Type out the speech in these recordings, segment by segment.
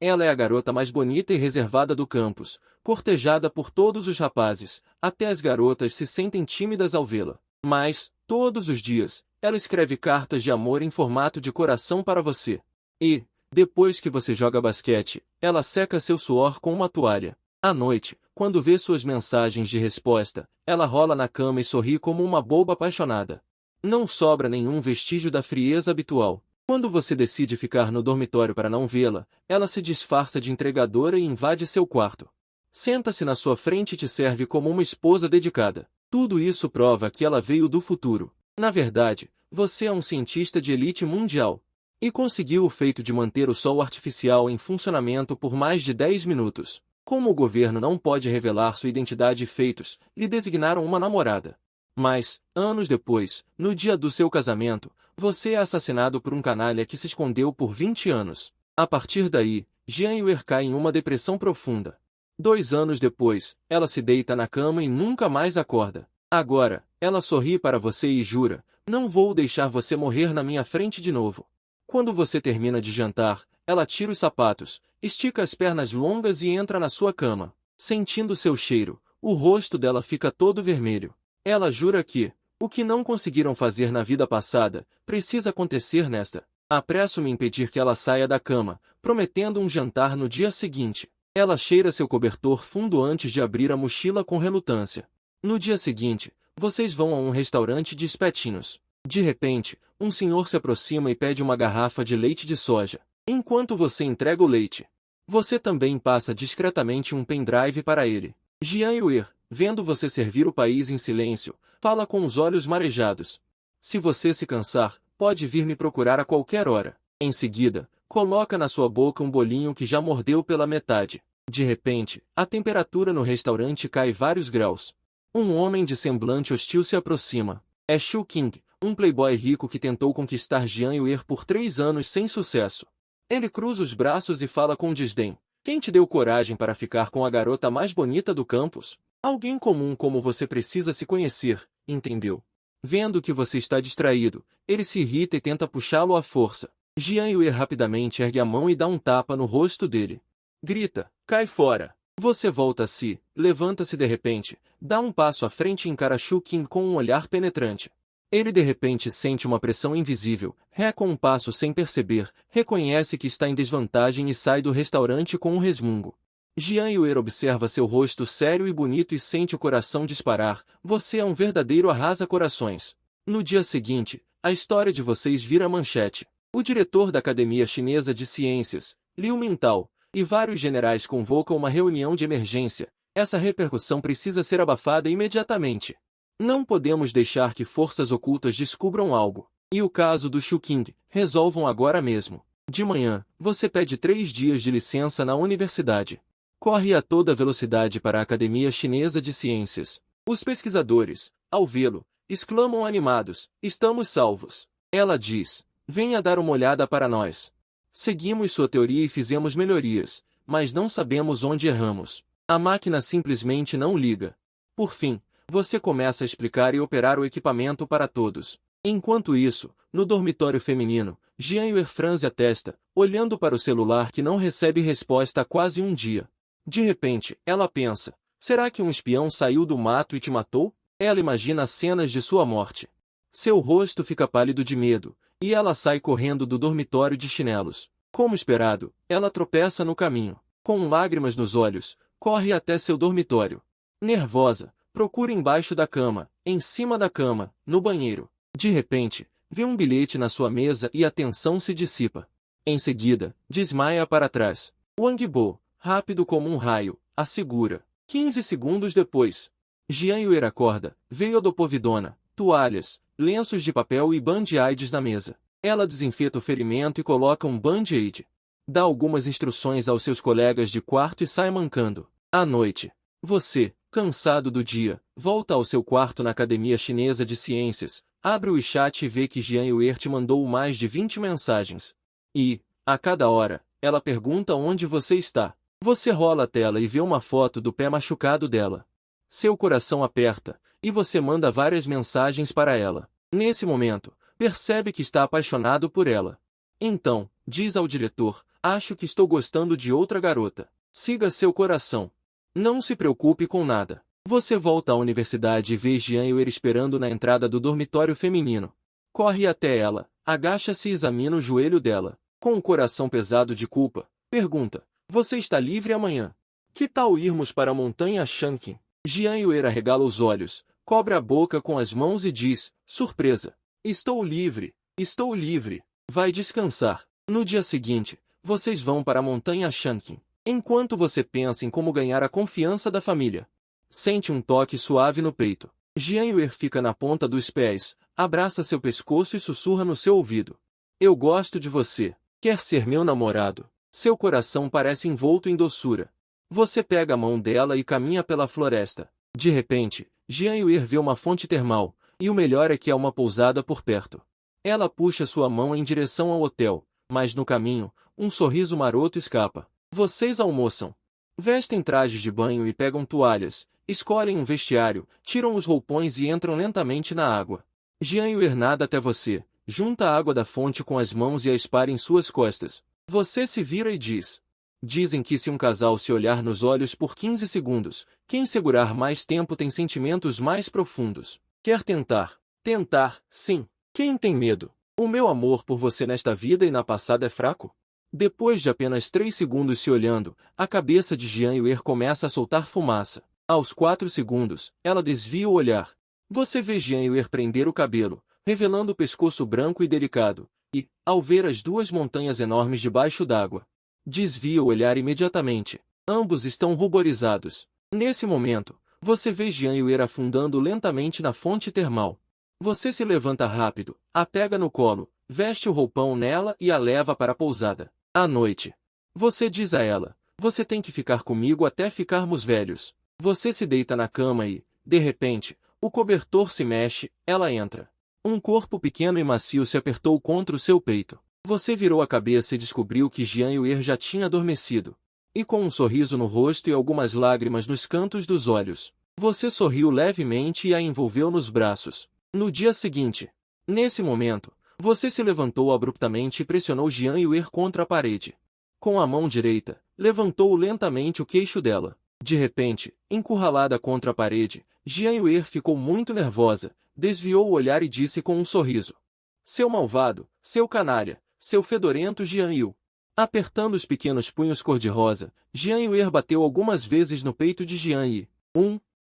Ela é a garota mais bonita e reservada do campus, cortejada por todos os rapazes, até as garotas se sentem tímidas ao vê-la. Mas, todos os dias, ela escreve cartas de amor em formato de coração para você. E, depois que você joga basquete, ela seca seu suor com uma toalha. À noite, quando vê suas mensagens de resposta, ela rola na cama e sorri como uma boba apaixonada. Não sobra nenhum vestígio da frieza habitual. Quando você decide ficar no dormitório para não vê-la, ela se disfarça de entregadora e invade seu quarto. Senta-se na sua frente e te serve como uma esposa dedicada. Tudo isso prova que ela veio do futuro. Na verdade, você é um cientista de elite mundial. E conseguiu o feito de manter o sol artificial em funcionamento por mais de 10 minutos. Como o governo não pode revelar sua identidade e feitos, lhe designaram uma namorada. Mas, anos depois, no dia do seu casamento, você é assassinado por um canalha que se escondeu por 20 anos. A partir daí, Jian Yue cai em uma depressão profunda. 2 anos depois, ela se deita na cama e nunca mais acorda. Agora, ela sorri para você e jura: não vou deixar você morrer na minha frente de novo. Quando você termina de jantar, ela tira os sapatos, estica as pernas longas e entra na sua cama. Sentindo seu cheiro, o rosto dela fica todo vermelho. Ela jura que, o que não conseguiram fazer na vida passada, precisa acontecer nesta. Apresso-me em impedir que ela saia da cama, prometendo um jantar no dia seguinte. Ela cheira seu cobertor fundo antes de abrir a mochila com relutância. No dia seguinte, vocês vão a um restaurante de espetinhos. De repente, um senhor se aproxima e pede uma garrafa de leite de soja. Enquanto você entrega o leite, você também passa discretamente um pendrive para ele. Jian Yue, vendo você servir o país em silêncio, fala com os olhos marejados. Se você se cansar, pode vir me procurar a qualquer hora. Em seguida, coloca na sua boca um bolinho que já mordeu pela metade. De repente, a temperatura no restaurante cai vários graus. Um homem de semblante hostil se aproxima. É Shu King, um playboy rico que tentou conquistar Jian Yue por 3 anos sem sucesso. Ele cruza os braços e fala com desdém. Quem te deu coragem para ficar com a garota mais bonita do campus? Alguém comum como você precisa se conhecer, entendeu? Vendo que você está distraído, ele se irrita e tenta puxá-lo à força. Jian Yue rapidamente ergue a mão e dá um tapa no rosto dele. Grita: cai fora! Você volta a si, levanta-se de repente, dá um passo à frente e encara Shu King com um olhar penetrante. Ele de repente sente uma pressão invisível, reca um passo sem perceber, reconhece que está em desvantagem e sai do restaurante com um resmungo. Jian Yue observa seu rosto sério e bonito e sente o coração disparar. Você é um verdadeiro arrasa-corações. No dia seguinte, a história de vocês vira manchete. O diretor da Academia Chinesa de Ciências, Liu Mintao, e vários generais convocam uma reunião de emergência. Essa repercussão precisa ser abafada imediatamente. Não podemos deixar que forças ocultas descubram algo. E o caso do Shu King, resolvam agora mesmo. De manhã, você pede 3 dias de licença na universidade. Corre a toda velocidade para a Academia Chinesa de Ciências. Os pesquisadores, ao vê-lo, exclamam animados: estamos salvos. Ela diz: venha dar uma olhada para nós. Seguimos sua teoria e fizemos melhorias, mas não sabemos onde erramos. A máquina simplesmente não liga. Por fim, você começa a explicar e operar o equipamento para todos. Enquanto isso, no dormitório feminino, Jian Yue franze a testa, olhando para o celular que não recebe resposta há quase um dia. De repente, ela pensa: será que um espião saiu do mato e te matou? Ela imagina cenas de sua morte. Seu rosto fica pálido de medo, e ela sai correndo do dormitório de chinelos. Como esperado, ela tropeça no caminho. Com lágrimas nos olhos, corre até seu dormitório. Nervosa, procura embaixo da cama, em cima da cama, no banheiro. De repente, vê um bilhete na sua mesa e a tensão se dissipa. Em seguida, desmaia para trás. Wang Bo, rápido como um raio, a segura. 15 segundos depois, Jian Yue acorda, veio dopovidona, toalhas, lenços de papel e band-aids na mesa. Ela desinfeta o ferimento e coloca um band-aid. Dá algumas instruções aos seus colegas de quarto e sai mancando. À noite, você, cansado do dia, volta ao seu quarto na Academia Chinesa de Ciências, abre o chat e vê que Jian Yue te mandou mais de 20 mensagens. E, a cada hora, ela pergunta onde você está. Você rola a tela e vê uma foto do pé machucado dela. Seu coração aperta, e você manda várias mensagens para ela. Nesse momento, percebe que está apaixonado por ela. Então, diz ao diretor: Acho que estou gostando de outra garota. Siga seu coração. Não se preocupe com nada. Você volta à universidade e vê Jian-Yuer esperando na entrada do dormitório feminino. Corre até ela, agacha-se e examina o joelho dela. Com o coração pesado de culpa, pergunta: você está livre amanhã? Que tal irmos para a montanha Shanqing? Jian-Yuer arregala os olhos, cobre a boca com as mãos e diz, surpresa: estou livre, estou livre. Vai descansar. No dia seguinte, vocês vão para a montanha Shanqing. Enquanto você pensa em como ganhar a confiança da família, sente um toque suave no peito. Jian-Yuer fica na ponta dos pés, abraça seu pescoço e sussurra no seu ouvido: eu gosto de você. Quer ser meu namorado? Seu coração parece envolto em doçura. Você pega a mão dela e caminha pela floresta. De repente, Jian-Yuer vê uma fonte termal, e o melhor é que há uma pousada por perto. Ela puxa sua mão em direção ao hotel, mas no caminho, um sorriso maroto escapa. Vocês almoçam. Vestem trajes de banho e pegam toalhas, escolhem um vestiário, tiram os roupões e entram lentamente na água. Jian-Yuer nada até você, junta a água da fonte com as mãos e a espalha em suas costas. Você se vira e diz. Dizem que se um casal se olhar nos olhos por 15 segundos, quem segurar mais tempo tem sentimentos mais profundos. Quer tentar? Tentar, sim. Quem tem medo? O meu amor por você nesta vida e na passada é fraco? Depois de apenas 3 segundos se olhando, a cabeça de Jian-Yuer começa a soltar fumaça. Aos 4 segundos, ela desvia o olhar. Você vê Jian-Yuer prender o cabelo, revelando o pescoço branco e delicado, e, ao ver as duas montanhas enormes debaixo d'água, desvia o olhar imediatamente. Ambos estão ruborizados. Nesse momento, você vê Jian-Yuer afundando lentamente na fonte termal. Você se levanta rápido, a pega no colo, veste o roupão nela e a leva para a pousada. À noite, você diz a ela: você tem que ficar comigo até ficarmos velhos. Você se deita na cama e, de repente, o cobertor se mexe, ela entra. Um corpo pequeno e macio se apertou contra o seu peito. Você virou a cabeça e descobriu que Jian-Yuer já tinha adormecido. E com um sorriso no rosto e algumas lágrimas nos cantos dos olhos, você sorriu levemente e a envolveu nos braços. No dia seguinte, nesse momento, você se levantou abruptamente e pressionou Jian-Yuer contra a parede. Com a mão direita, levantou lentamente o queixo dela. De repente, encurralada contra a parede, Jian-Yuer ficou muito nervosa, desviou o olhar e disse com um sorriso: seu malvado, seu canalha, seu fedorento Jian-Yu. Apertando os pequenos punhos cor-de-rosa, Jian-Yuer bateu algumas vezes no peito de Jian-Yi.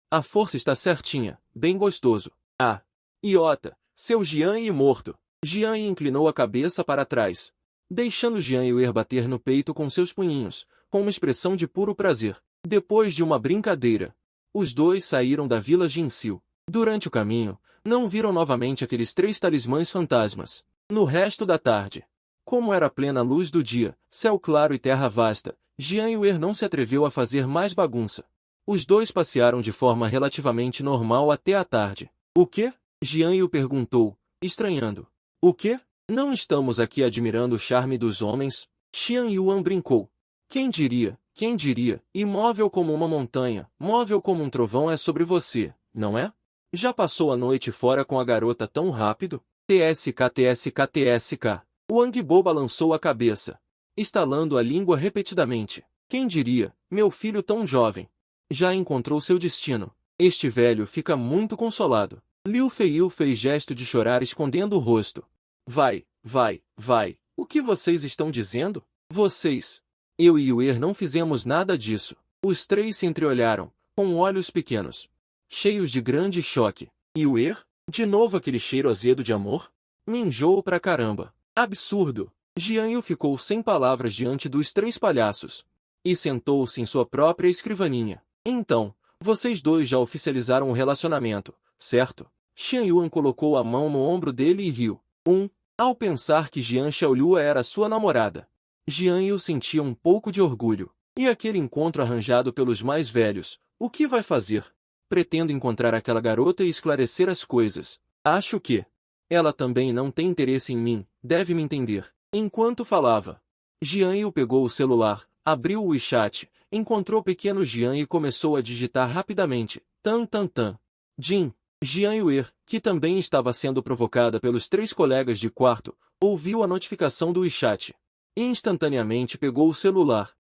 A força está certinha, bem gostoso. Ah! Iota, seu Jian-Yi morto. Jian-Yi inclinou a cabeça para trás, deixando Jian-Yuer bater no peito com seus punhinhos, com uma expressão de puro prazer. Depois de uma brincadeira, os dois saíram da vila Jinxiu. Durante o caminho, não viram novamente aqueles 3 talismãs fantasmas. No resto da tarde, como era plena luz do dia, céu claro e terra vasta, Jian-Yuer não se atreveu a fazer mais bagunça. Os dois passearam de forma relativamente normal até a tarde. O quê? Jian-Yu perguntou, estranhando. O quê? Não estamos aqui admirando o charme dos homens? Xian Yuan brincou. Quem diria, imóvel como uma montanha, móvel como um trovão é sobre você, não é? Já passou a noite fora com a garota tão rápido? TSK. Wang Bo balançou a cabeça, estalando a língua repetidamente. Quem diria, meu filho tão jovem, já encontrou seu destino. Este velho fica muito consolado. Liu Feiyu fez gesto de chorar escondendo o rosto. Vai. O que vocês estão dizendo? Vocês. Eu e Yuer não fizemos nada disso. Os 3 se entreolharam, com olhos pequenos, cheios de grande choque. Yuer? De novo aquele cheiro azedo de amor? Me enjoo pra caramba. Absurdo! Jian-Yu ficou sem palavras diante dos 3 palhaços. E sentou-se em sua própria escrivaninha. Então, vocês dois já oficializaram o relacionamento, certo? Xian Yuan colocou a mão no ombro dele e riu. Ao pensar que Jian Xiaolua era sua namorada, Jian-Yu sentia um pouco de orgulho. E aquele encontro arranjado pelos mais velhos, o que vai fazer? Pretendo encontrar aquela garota e esclarecer as coisas. Acho que ela também não tem interesse em mim, deve me entender. Enquanto falava, Jian-Yu pegou o celular, abriu o WeChat, encontrou pequeno Jian e começou a digitar rapidamente. Jin. Jian-Yuer, que também estava sendo provocada pelos 3 colegas de quarto, ouviu a notificação do WeChat. e instantaneamente pegou o celular.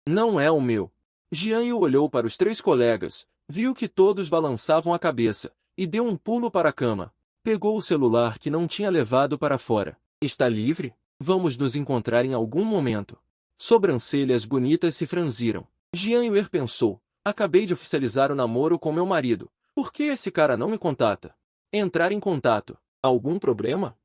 Não é o meu. Jian olhou para os 3 colegas, viu que todos balançavam a cabeça, e deu um pulo para a cama. Pegou o celular que não tinha levado para fora. Está livre? Vamos nos encontrar em algum momento. Sobrancelhas bonitas se franziram. Jian pensou, acabei de oficializar o namoro com meu marido. Por que esse cara não me contata? Entrar em contato. Algum problema?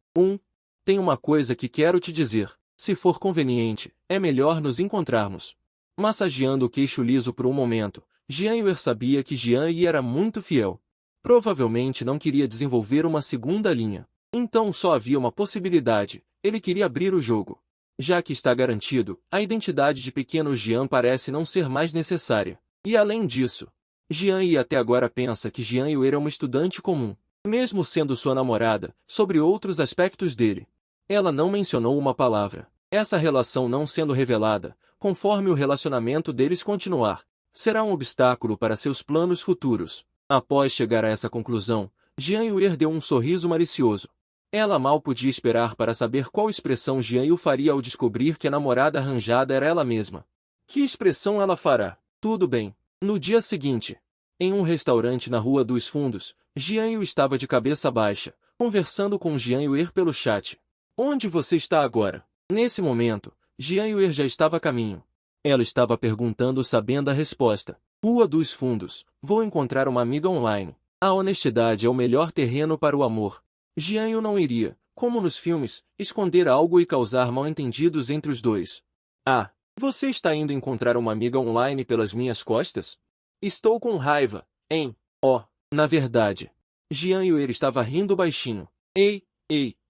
Tem uma coisa que quero te dizer. Se for conveniente, é melhor nos encontrarmos. Massageando o queixo liso por um momento, Jian sabia que Jian era muito fiel. Provavelmente não queria desenvolver uma segunda linha. Então só havia uma possibilidade, ele queria abrir o jogo. Já que está garantido, a identidade de pequeno Jian parece não ser mais necessária. E além disso, Jian até agora pensa que Jian era uma estudante comum, mesmo sendo sua namorada, sobre outros aspectos dele. Ela não mencionou uma palavra. Essa relação não sendo revelada, conforme o relacionamento deles continuar, será um obstáculo para seus planos futuros. Após chegar a essa conclusão, Jian deu um sorriso malicioso. Ela mal podia esperar para saber qual expressão Jian faria ao descobrir que a namorada arranjada era ela mesma. Que expressão ela fará? Tudo bem. No dia seguinte, em um restaurante na Rua dos Fundos, Jian estava de cabeça baixa, conversando com Jian pelo chat. Onde você está agora? Nesse momento, Jian já estava a caminho. Ela estava perguntando sabendo a resposta. Rua dos Fundos. Vou encontrar uma amiga online. A honestidade é o melhor terreno para o amor. Jian não iria, como nos filmes, esconder algo e causar mal-entendidos entre os dois. Você está indo encontrar uma amiga online pelas minhas costas? Estou com raiva, hein? Na verdade. Jian estava rindo baixinho. Ei,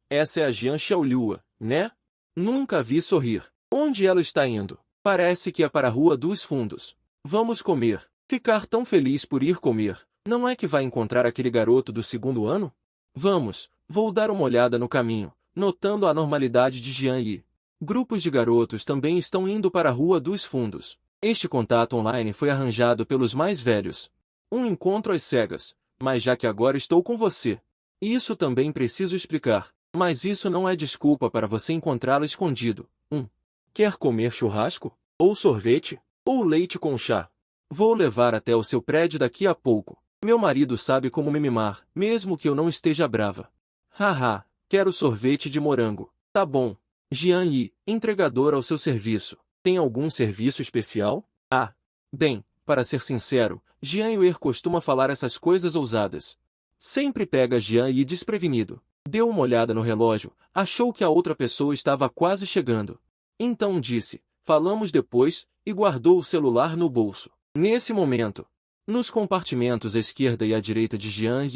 essa é a Jian Xiaolua, né? Nunca a vi sorrir. Onde ela está indo? Parece que é para a Rua dos Fundos. Vamos comer. Ficar tão feliz por ir comer. Não é que vai encontrar aquele garoto do 2º ano? Vamos, vou dar uma olhada no caminho, notando a normalidade de Jian. Grupos de garotos também estão indo para a Rua dos Fundos. Este contato online foi arranjado pelos mais velhos. Um encontro às cegas, mas já que agora estou com você. Isso também preciso explicar, mas isso não é desculpa para você encontrá-lo escondido. Quer comer churrasco? Ou sorvete? Ou leite com chá? Vou levar até o seu prédio daqui a pouco. Meu marido sabe como me mimar, mesmo que eu não esteja brava. Haha, quero sorvete de morango. Tá bom. Jian entregador ao seu serviço. Tem algum serviço especial? Bem, para ser sincero, Jian costuma falar essas coisas ousadas. Sempre pega Jian desprevenido. Deu uma olhada no relógio, achou que a outra pessoa estava quase chegando. Então disse, falamos depois, e guardou o celular no bolso. Nesse momento, nos compartimentos à esquerda e à direita de Jian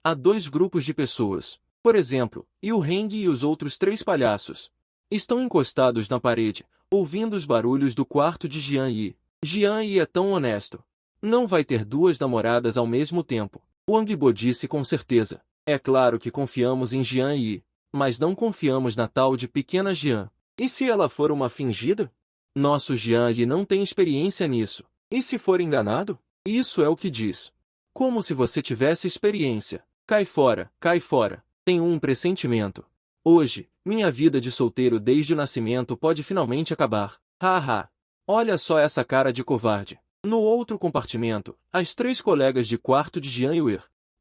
há 2 grupos de pessoas. Por exemplo, Yu Heng e os outros 3 palhaços. Estão encostados na parede, ouvindo os barulhos do quarto de Jian Jian é tão honesto. Não vai ter 2 namoradas ao mesmo tempo. Wang Bo disse com certeza. É claro que confiamos em Jian mas não confiamos na tal de pequena Jian. E se ela for uma fingida? Nosso Jian não tem experiência nisso. E se for enganado? Isso é o que diz. Como se você tivesse experiência. Cai fora, cai fora. Tenho um pressentimento. Hoje, minha vida de solteiro desde o nascimento pode finalmente acabar. Haha. Olha só essa cara de covarde. No outro compartimento, as 3 colegas de quarto de Jian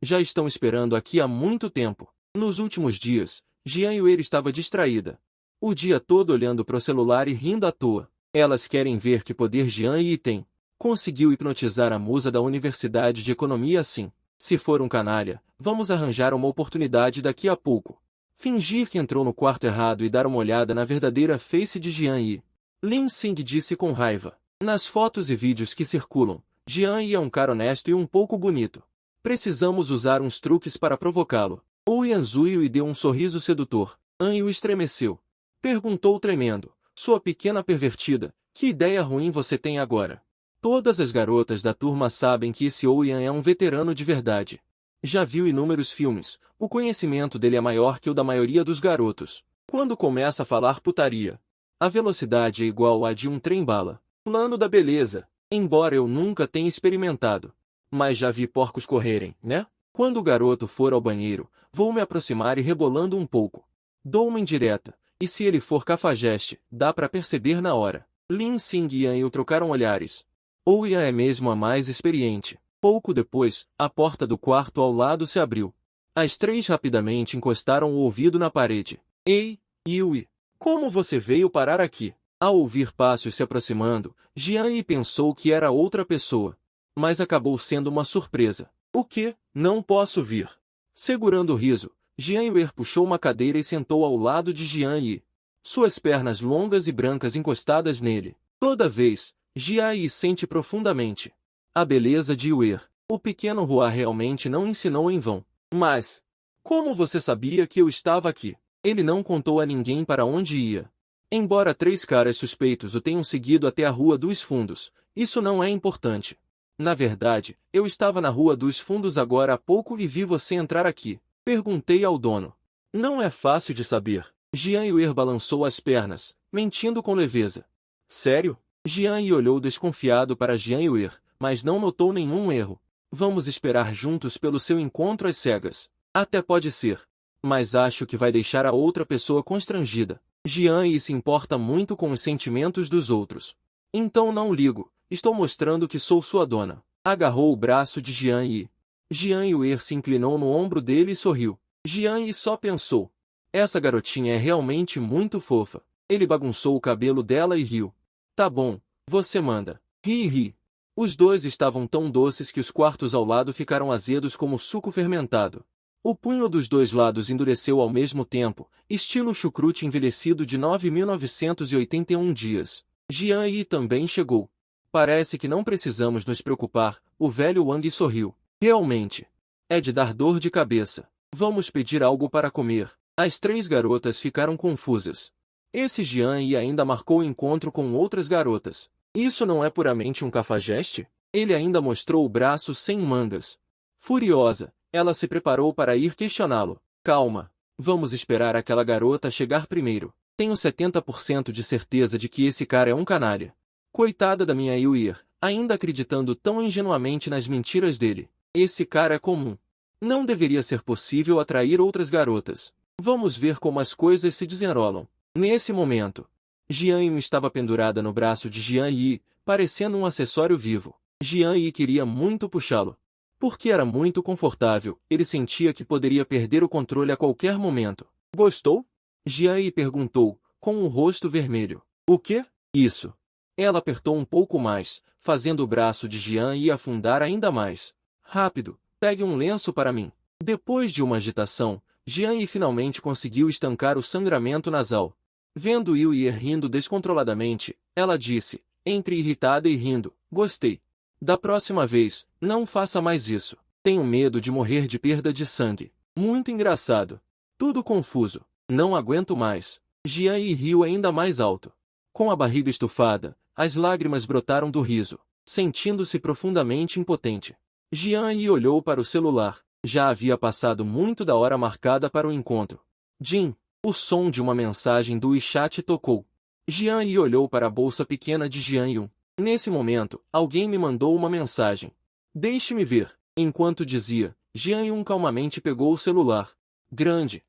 já estão esperando aqui há muito tempo. Nos últimos dias, Jian estava distraída. O dia todo olhando pro celular e rindo à toa. Elas querem ver que poder Jian tem. Conseguiu hipnotizar a musa da Universidade de Economia assim. Se for um canalha, vamos arranjar uma oportunidade daqui a pouco. Fingir que entrou no quarto errado e dar uma olhada na verdadeira face de Jian Lin Xing disse com raiva. Nas fotos e vídeos que circulam, Jian é um cara honesto e um pouco bonito. Precisamos usar uns truques para provocá-lo. O Yanzuio deu um sorriso sedutor. Anyu estremeceu. Perguntou tremendo. Sua pequena pervertida, que ideia ruim você tem agora? Todas as garotas da turma sabem que esse Ouyan é um veterano de verdade. Já viu inúmeros filmes, o conhecimento dele é maior que o da maioria dos garotos. Quando começa a falar putaria, a velocidade é igual à de um trem-bala. Plano da beleza, embora eu nunca tenha experimentado. Mas já vi porcos correrem, né? Quando o garoto for ao banheiro, vou me aproximar e rebolando um pouco. Dou uma indireta, E se ele for cafajeste, dá pra perceber na hora. Lin Sing e Yan Yu trocaram olhares. Ou Yan é mesmo a mais experiente. Pouco depois, a porta do quarto ao lado se abriu. As três rapidamente encostaram o ouvido na parede. Ei, Yui, como você veio parar aqui? Ao ouvir passos se aproximando, Jian Yi pensou que era outra pessoa. Mas acabou sendo uma surpresa. O quê? Não posso vir. Segurando o riso, Jian Yue puxou uma cadeira e sentou ao lado de Jian Yi. Suas pernas longas e brancas encostadas nele. Toda vez, Jian Yi sente profundamente a beleza de Yue. O pequeno Hua realmente não ensinou em vão. Mas, como você sabia que eu estava aqui? Ele não contou a ninguém para onde ia. Embora três caras suspeitos o tenham seguido até a Rua dos Fundos, isso não é importante. Na verdade, eu estava na Rua dos Fundos agora há pouco e vi você entrar aqui. Perguntei ao dono. Não é fácil de saber. Jian Yue balançou as pernas, mentindo com leveza. Sério? Jian Yi olhou desconfiado para Jian Yue, mas não notou nenhum erro. Vamos esperar juntos pelo seu encontro às cegas. Até pode ser. Mas acho que vai deixar a outra pessoa constrangida. Jian Yi se importa muito com os sentimentos dos outros. Então não ligo, estou mostrando que sou sua dona. Agarrou o braço de Jian Yi. Jian Yue se inclinou no ombro dele e sorriu. Jian Yi só pensou. Essa garotinha é realmente muito fofa. Ele bagunçou o cabelo dela e riu. Tá bom, você manda. Ri. Os dois estavam tão doces que os quartos ao lado ficaram azedos como suco fermentado. O punho dos dois lados endureceu ao mesmo tempo, estilo chucrute envelhecido de 9.981 dias. Jian Yi também chegou. Parece que não precisamos nos preocupar, o velho Wang sorriu. Realmente. É de dar dor de cabeça. Vamos pedir algo para comer. As três garotas ficaram confusas. Esse Jian Yi ainda marcou encontro com outras garotas. Isso não é puramente um cafajeste? Ele ainda mostrou o braço sem mangas. Furiosa, ela se preparou para ir questioná-lo. Calma. Vamos esperar aquela garota chegar primeiro. Tenho 70% de certeza de que esse cara é um canalha. Coitada da minha Yui, ainda acreditando tão ingenuamente nas mentiras dele. Esse cara é comum. Não deveria ser possível atrair outras garotas. Vamos ver como as coisas se desenrolam. Nesse momento, Jian Yi estava pendurada no braço de Jian Yi, parecendo um acessório vivo. Jian Yi queria muito puxá-lo. Porque era muito confortável, ele sentia que poderia perder o controle a qualquer momento. Gostou? Jian Yi perguntou, com o rosto vermelho. O quê? Isso. Ela apertou um pouco mais, fazendo o braço de Jian Yi afundar ainda mais. Rápido, pegue um lenço para mim. Depois de uma agitação, Jian Yi finalmente conseguiu estancar o sangramento nasal. Vendo Yui rindo descontroladamente, ela disse, entre irritada e rindo, gostei. Da próxima vez, não faça mais isso. Tenho medo de morrer de perda de sangue. Muito engraçado. Tudo confuso. Não aguento mais. Jian Yi riu ainda mais alto. Com a barriga estufada, as lágrimas brotaram do riso, sentindo-se profundamente impotente. Jian Yi olhou para o celular. Já havia passado muito da hora marcada para o encontro. Jin. O som de uma mensagem do WeChat tocou. Jian Yi olhou para a bolsa pequena de Jian Yun. Nesse momento, alguém me mandou uma mensagem. Deixe-me ver. Enquanto dizia, Jian Yun calmamente pegou o celular. Grande.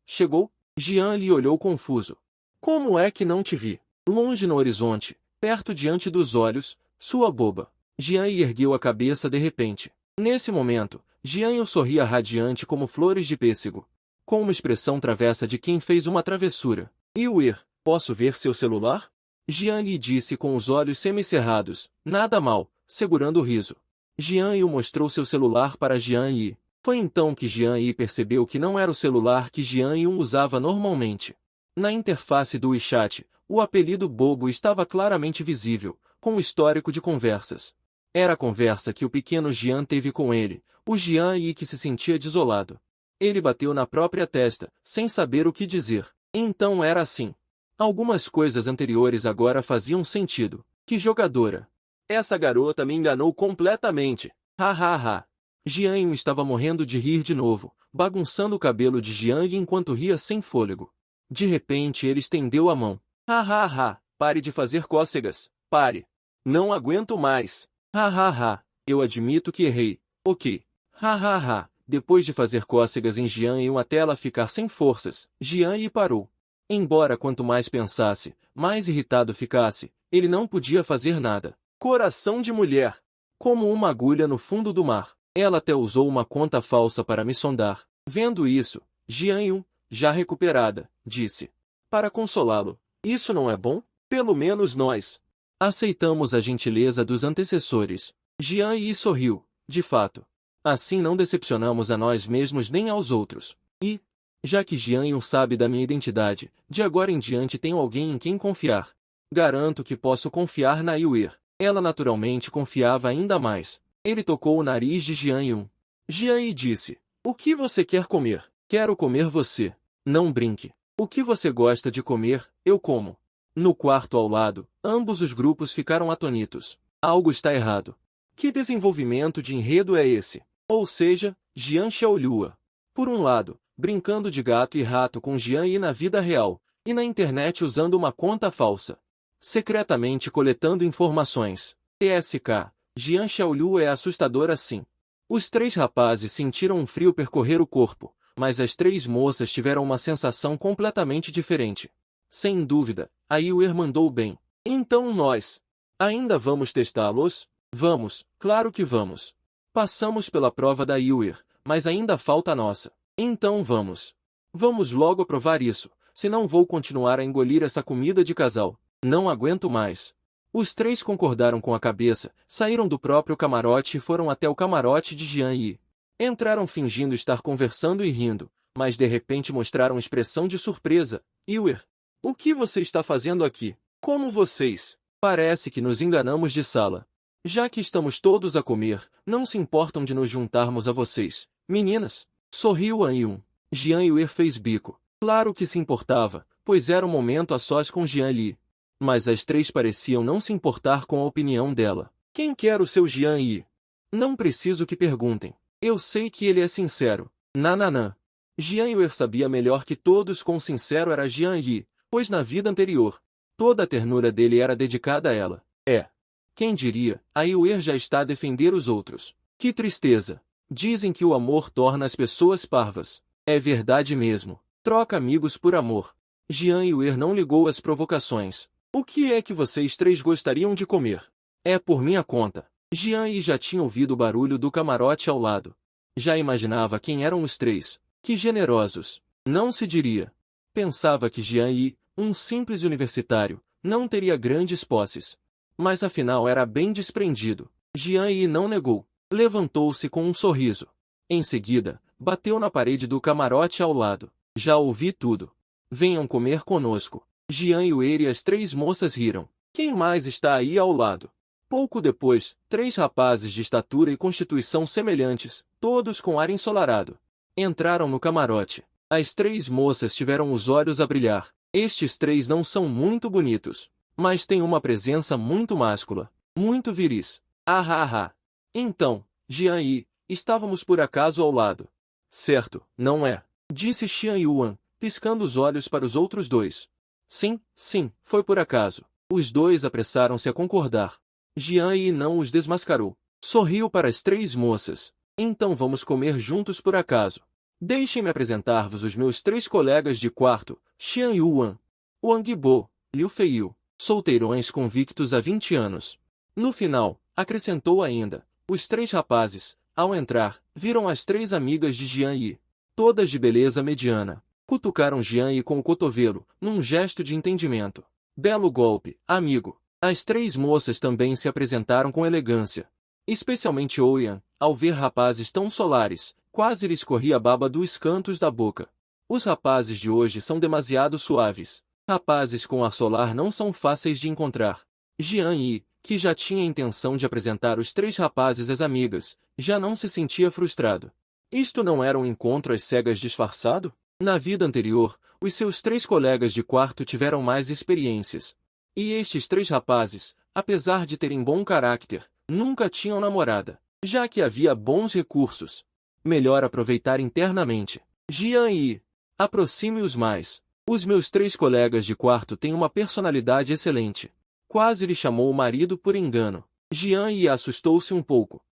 Chegou? Jian Li olhou confuso. Como é que não te vi? Longe no horizonte, perto diante dos olhos, sua boba. Jian Yi ergueu a cabeça de repente. Nesse momento, Jian Yun sorria radiante como flores de pêssego, com uma expressão travessa de quem fez uma travessura. Yue, posso ver seu celular? Jian Yi disse com os olhos semicerrados, nada mal, segurando o riso. Jian Yu mostrou seu celular para Jian Yi. Foi então que Jian Yi percebeu que não era o celular que Jian Yun usava normalmente. Na interface do WeChat, o apelido bobo estava claramente visível, com o histórico de conversas. Era a conversa que o pequeno Jian teve com ele, o Jian Yi que se sentia desolado. Ele bateu na própria testa, sem saber o que dizer. Então era assim. Algumas coisas anteriores agora faziam sentido. Que jogadora! Essa garota me enganou completamente. Ha. Jian Yun estava morrendo de rir de novo, bagunçando o cabelo de Jian Yi enquanto ria sem fôlego. De repente ele estendeu a mão. Ha. Pare de fazer cócegas. Pare. Não aguento mais. Ha. Eu admito que errei. Ok. Ha. Depois de fazer cócegas em Jian Yun até ela ficar sem forças, Jian Yi parou. Embora quanto mais pensasse, mais irritado ficasse, ele não podia fazer nada. Coração de mulher! Como uma agulha no fundo do mar. Ela até usou uma conta falsa para me sondar. Vendo isso, Jian Yun, já recuperada, disse. Para consolá-lo, isso não é bom? Pelo menos nós aceitamos a gentileza dos antecessores. Jian Yi sorriu, de fato. Assim não decepcionamos a nós mesmos nem aos outros. E, já que Jian Yun sabe da minha identidade, de agora em diante tenho alguém em quem confiar. Garanto que posso confiar na Yuer. Ela naturalmente confiava ainda mais. Ele tocou o nariz de Jian Yun. Jian Yi disse, o que você quer comer? Quero comer você. Não brinque. O que você gosta de comer, eu como. No quarto ao lado, ambos os grupos ficaram atônitos. Algo está errado. Que desenvolvimento de enredo é esse? Ou seja, Jian Xiaolua. Por um lado, brincando de gato e rato com Jian Yi na vida real, e na internet usando uma conta falsa. Secretamente coletando informações. TSK, Jian Xiaolua é assustador assim. Os três rapazes sentiram um frio percorrer o corpo, mas as três moças tiveram uma sensação completamente diferente. Sem dúvida, a Yuer mandou bem. Então nós ainda vamos testá-los? Vamos, claro que vamos. Passamos pela prova da Yuer, mas ainda falta a nossa. Então vamos. Vamos logo provar isso, senão vou continuar a engolir essa comida de casal. Não aguento mais. Os três concordaram com a cabeça, saíram do próprio camarote e foram até o camarote de Jian Yi. Entraram fingindo estar conversando e rindo, mas de repente mostraram expressão de surpresa. Yuer, o que você está fazendo aqui? Como vocês? Parece que nos enganamos de sala. Já que estamos todos a comer, não se importam de nos juntarmos a vocês, meninas? Sorriu An Yun. Jian Yuer fez bico. Claro que se importava, pois era um momento a sós com Jian Li. Mas as três pareciam não se importar com a opinião dela. Quem quer o seu Jian Yi? Não preciso que perguntem. Eu sei que ele é sincero. Nananã. Jian Yuer sabia melhor que todos quão sincero era Jian Yi, pois na vida anterior, toda a ternura dele era dedicada a ela. Quem diria, a Yuer já está a defender os outros. Que tristeza. Dizem que o amor torna as pessoas parvas. É verdade mesmo. Troca amigos por amor. Jian Yuer não ligou às provocações. O que é que vocês três gostariam de comer? É por minha conta. Jian Yi já tinha ouvido o barulho do camarote ao lado. Já imaginava quem eram os três. Que generosos. Não se diria. Pensava que Jian Yi, um simples universitário, não teria grandes posses. Mas afinal era bem desprendido. Jian Yi não negou. Levantou-se com um sorriso. Em seguida, bateu na parede do camarote ao lado. Já ouvi tudo. Venham comer conosco. Jian Yuer e as três moças riram. Quem mais está aí ao lado? Pouco depois, três rapazes de estatura e constituição semelhantes, todos com ar ensolarado, entraram no camarote. As três moças tiveram os olhos a brilhar. Estes três não são muito bonitos, mas têm uma presença muito máscula, muito viris. Ah. Então, Jian Yi, estávamos por acaso ao lado. Certo, não é? Disse Xian Yuan, piscando os olhos para os outros dois. Sim, foi por acaso. Os dois apressaram-se a concordar. Jian Yi não os desmascarou. Sorriu para as três moças. Então vamos comer juntos por acaso. Deixem-me apresentar-vos os meus três colegas de quarto, Xian Yuan, Wang Bo, Liu Feiyu, solteirões convictos há 20 anos. No final, acrescentou ainda, os três rapazes, ao entrar, viram as três amigas de Jian Yi, todas de beleza mediana. Cutucaram Jian Yi com o cotovelo, num gesto de entendimento. Belo golpe, amigo. As três moças também se apresentaram com elegância. Especialmente Ouyang, ao ver rapazes tão solares, quase lhe escorria a baba dos cantos da boca. Os rapazes de hoje são demasiado suaves. Rapazes com ar solar não são fáceis de encontrar. Jian Yi, que já tinha a intenção de apresentar os três rapazes às amigas, já não se sentia frustrado. Isto não era um encontro às cegas disfarçado? Na vida anterior, os seus três colegas de quarto tiveram mais experiências. E estes três rapazes, apesar de terem bom caráter, nunca tinham namorada. Já que havia bons recursos, melhor aproveitar internamente. Jian Yi, aproxime-os mais. Os meus três colegas de quarto têm uma personalidade excelente. Quase lhe chamou o marido por engano. Jian Yi assustou-se um pouco.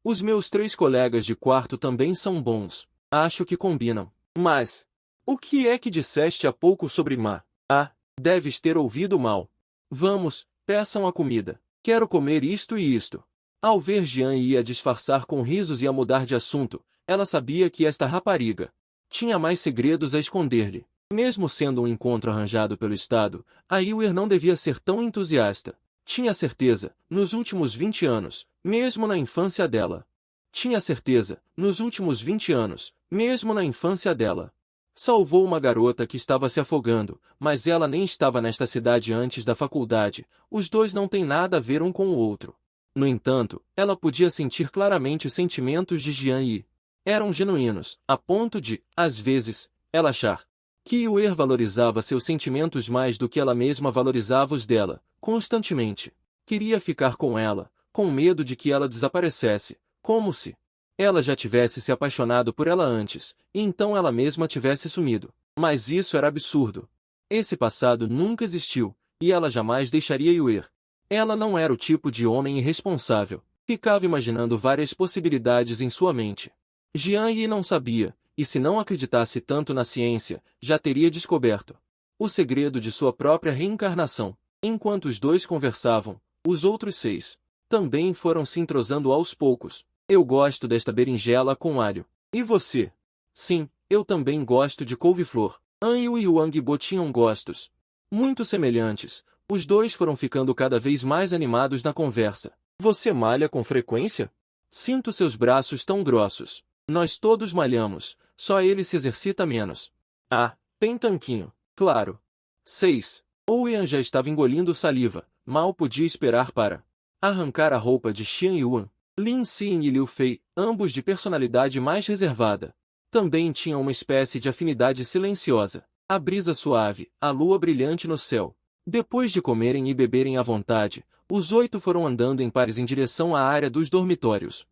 Os meus três colegas de quarto também são bons. Acho que combinam. Mas, O que é que disseste há pouco sobre Ma? Ah, deves ter ouvido mal. Vamos, peçam a comida. Quero comer isto e isto. Ao ver Jian ia disfarçar com risos e a mudar de assunto, ela sabia que esta rapariga tinha mais segredos a esconder-lhe. Mesmo sendo um encontro arranjado pelo Estado, a Yuer não devia ser tão entusiasta. Tinha certeza, nos últimos 20 anos, mesmo na infância dela. Tinha certeza, nos últimos 20 anos, mesmo na infância dela. Salvou uma garota que estava se afogando, mas ela nem estava nesta cidade antes da faculdade. Os dois não têm nada a ver um com o outro. No entanto, ela podia sentir claramente os sentimentos de Jian Yi. Eram genuínos, a ponto de, às vezes, ela achar que Yuer valorizava seus sentimentos mais do que ela mesma valorizava os dela, constantemente. Queria ficar com ela, com medo de que ela desaparecesse, como se ela já tivesse se apaixonado por ela antes, e então ela mesma tivesse sumido. Mas isso era absurdo. Esse passado nunca existiu, e ela jamais deixaria Yuer. Ela não era o tipo de homem irresponsável. Ficava imaginando várias possibilidades em sua mente. Jian Yi não sabia, e se não acreditasse tanto na ciência, já teria descoberto o segredo de sua própria reencarnação. Enquanto os dois conversavam, os outros 6 também foram se entrosando aos poucos. Eu gosto desta berinjela com alho. E você? Sim, eu também gosto de couve-flor. Anyu e Wang Bo tinham gostos muito semelhantes. Os dois foram ficando cada vez mais animados na conversa. Você malha com frequência? Sinto seus braços tão grossos. Nós todos malhamos, só ele se exercita menos. Ah, tem tanquinho. Claro. 6. Ouyan já estava engolindo saliva, mal podia esperar para arrancar a roupa de Xian Yuan. Lin Xin e Liu Fei, ambos de personalidade mais reservada, também tinham uma espécie de afinidade silenciosa. A brisa suave, a lua brilhante no céu. Depois de comerem e beberem à vontade, os 8 foram andando em pares em direção à área dos dormitórios.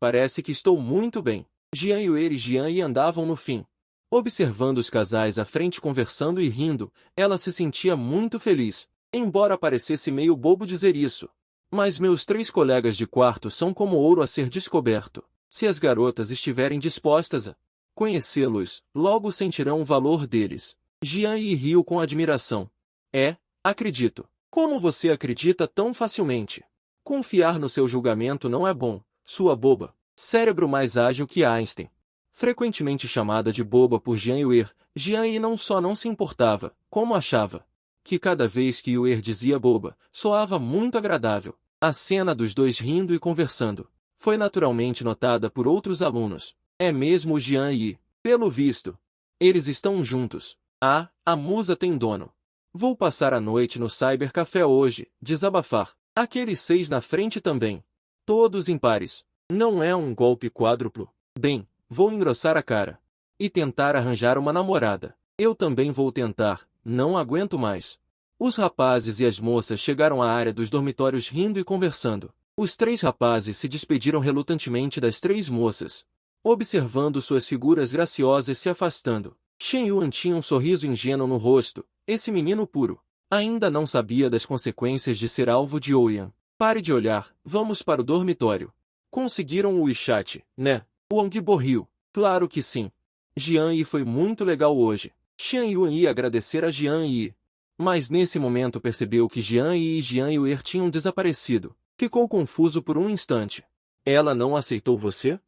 Parece que estou muito bem. Jian Yuer e Jian Yi andavam no fim. Observando os casais à frente conversando e rindo, ela se sentia muito feliz. Embora parecesse meio bobo dizer isso. Mas meus 3 colegas de quarto são como ouro a ser descoberto. Se as garotas estiverem dispostas a conhecê-los, logo sentirão o valor deles. Jian Yi riu com admiração. Acredito. Como você acredita tão facilmente? Confiar no seu julgamento não é bom, sua boba. Cérebro mais ágil que Einstein. Frequentemente chamada de boba por Jian Yuer, Jian Yi não só não se importava, como achava que cada vez que Yuer dizia boba, soava muito agradável. A cena dos dois rindo e conversando foi naturalmente notada por outros alunos. É mesmo o Jian Yi. Pelo visto, eles estão juntos. Ah, a musa tem dono. Vou passar a noite no cybercafé hoje, desabafar. Aqueles 6 na frente também. Todos em pares. Não é um golpe quádruplo. Bem, vou engrossar a cara. E tentar arranjar uma namorada. Eu também vou tentar, não aguento mais. Os rapazes e as moças chegaram à área dos dormitórios rindo e conversando. Os 3 rapazes se despediram relutantemente das 3 moças, observando suas figuras graciosas se afastando. Shen Yuan tinha um sorriso ingênuo no rosto. Esse menino puro ainda não sabia das consequências de ser alvo de Ouyan. Pare de olhar, vamos para o dormitório. Conseguiram o WeChat, né? Wang Bo riu. Claro que sim. Jian Yi foi muito legal hoje. Xian Yuan ia agradecer a Jian Yi. Mas nesse momento percebeu que Jian Yi e Jian Yuer tinham desaparecido. Ficou confuso por um instante. Ela não aceitou você?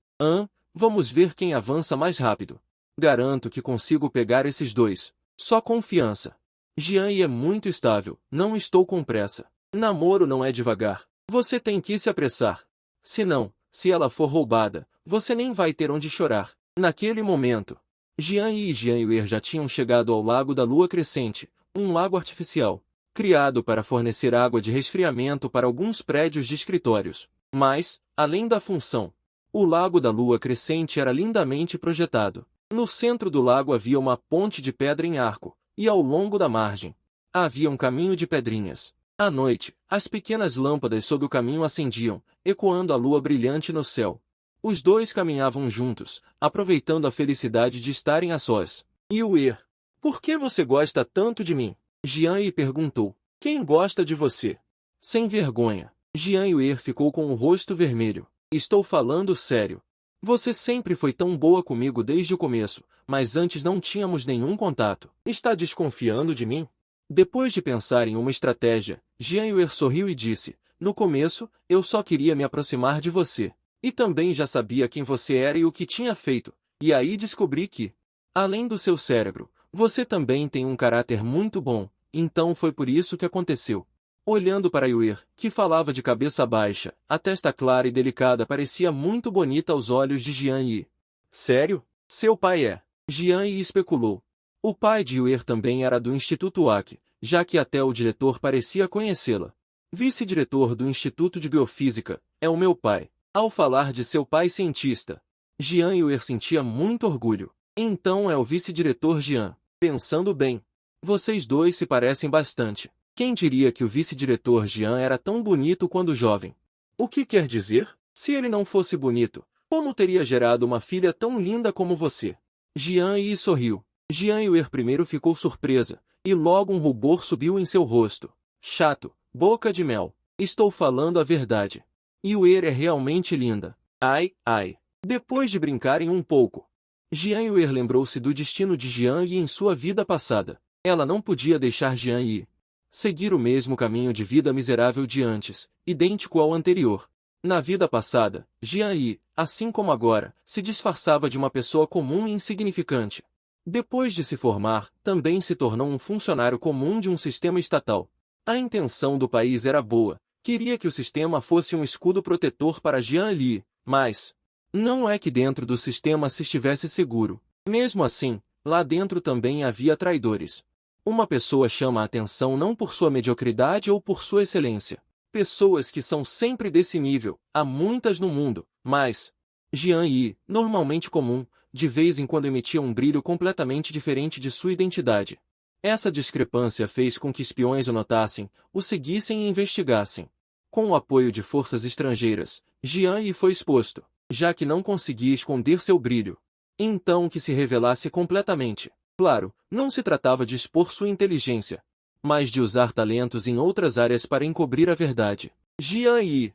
Vamos ver quem avança mais rápido. Garanto que consigo pegar esses 2. Só confiança. Jian Yi é muito estável, não estou com pressa. Namoro não é devagar. Você tem que se apressar. Se não, se ela for roubada, você nem vai ter onde chorar. Naquele momento, Jian Yi e Jian Yuer já tinham chegado ao Lago da Lua Crescente, um lago artificial, criado para fornecer água de resfriamento para alguns prédios de escritórios. Mas, além da função, o Lago da Lua Crescente era lindamente projetado. No centro do lago havia uma ponte de pedra em arco, e ao longo da margem havia um caminho de pedrinhas. À noite, as pequenas lâmpadas sob o caminho acendiam, ecoando a lua brilhante no céu. Os 2 caminhavam juntos, aproveitando a felicidade de estarem a sós. Yuer, por que você gosta tanto de mim? Jian Yi perguntou. Quem gosta de você? Sem vergonha. Jian Yuer ficou com o rosto vermelho. Estou falando sério. Você sempre foi tão boa comigo desde o começo, mas antes não tínhamos nenhum contato. Está desconfiando de mim? Depois de pensar em uma estratégia, Jian Yue sorriu e disse, no começo, eu só queria me aproximar de você. E também já sabia quem você era e o que tinha feito. E aí descobri que, além do seu cérebro, você também tem um caráter muito bom. Então foi por isso que aconteceu. Olhando para Yue, que falava de cabeça baixa, a testa clara e delicada parecia muito bonita aos olhos de Jian Yi. Sério? Seu pai é? Jian Yi especulou. O pai de Yue também era do Instituto Wak, já que até o diretor parecia conhecê-la. Vice-diretor do Instituto de Biofísica, é o meu pai. Ao falar de seu pai cientista, Jian Yue sentia muito orgulho. Então é o vice-diretor Jian. Pensando bem, vocês dois se parecem bastante. Quem diria que o vice-diretor Jian era tão bonito quando jovem? O que quer dizer? Se ele não fosse bonito, como teria gerado uma filha tão linda como você? Jian Yi sorriu. Jian Yue primeiro ficou surpresa, e logo um rubor subiu em seu rosto. Chato, boca de mel. Estou falando a verdade. Yue é realmente linda. Ai, ai. Depois de brincarem um pouco, Jian Yue lembrou-se do destino de Jian Yi em sua vida passada. Ela não podia deixar Jian Yi seguir o mesmo caminho de vida miserável de antes, idêntico ao anterior. Na vida passada, Jian Yi, assim como agora, se disfarçava de uma pessoa comum e insignificante. Depois de se formar, também se tornou um funcionário comum de um sistema estatal. A intenção do país era boa, queria que o sistema fosse um escudo protetor para Jian Yi, mas não é que dentro do sistema se estivesse seguro. Mesmo assim, lá dentro também havia traidores. Uma pessoa chama a atenção não por sua mediocridade ou por sua excelência. Pessoas que são sempre desse nível, há muitas no mundo, mas Jian Yi, normalmente comum, de vez em quando emitia um brilho completamente diferente de sua identidade. Essa discrepância fez com que espiões o notassem, o seguissem e investigassem. Com o apoio de forças estrangeiras, Jian Yi foi exposto, já que não conseguia esconder seu brilho. Então que se revelasse completamente. Claro, não se tratava de expor sua inteligência, mas de usar talentos em outras áreas para encobrir a verdade. Jian Yi.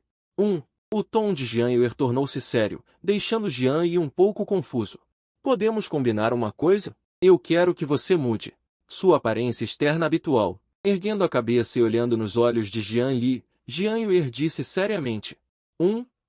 O tom de Jian Yue tornou-se sério, deixando Jian Yi um pouco confuso. Podemos combinar uma coisa? Eu quero que você mude sua aparência externa habitual. Erguendo a cabeça e olhando nos olhos de Jian Yi, Jian Yue disse seriamente.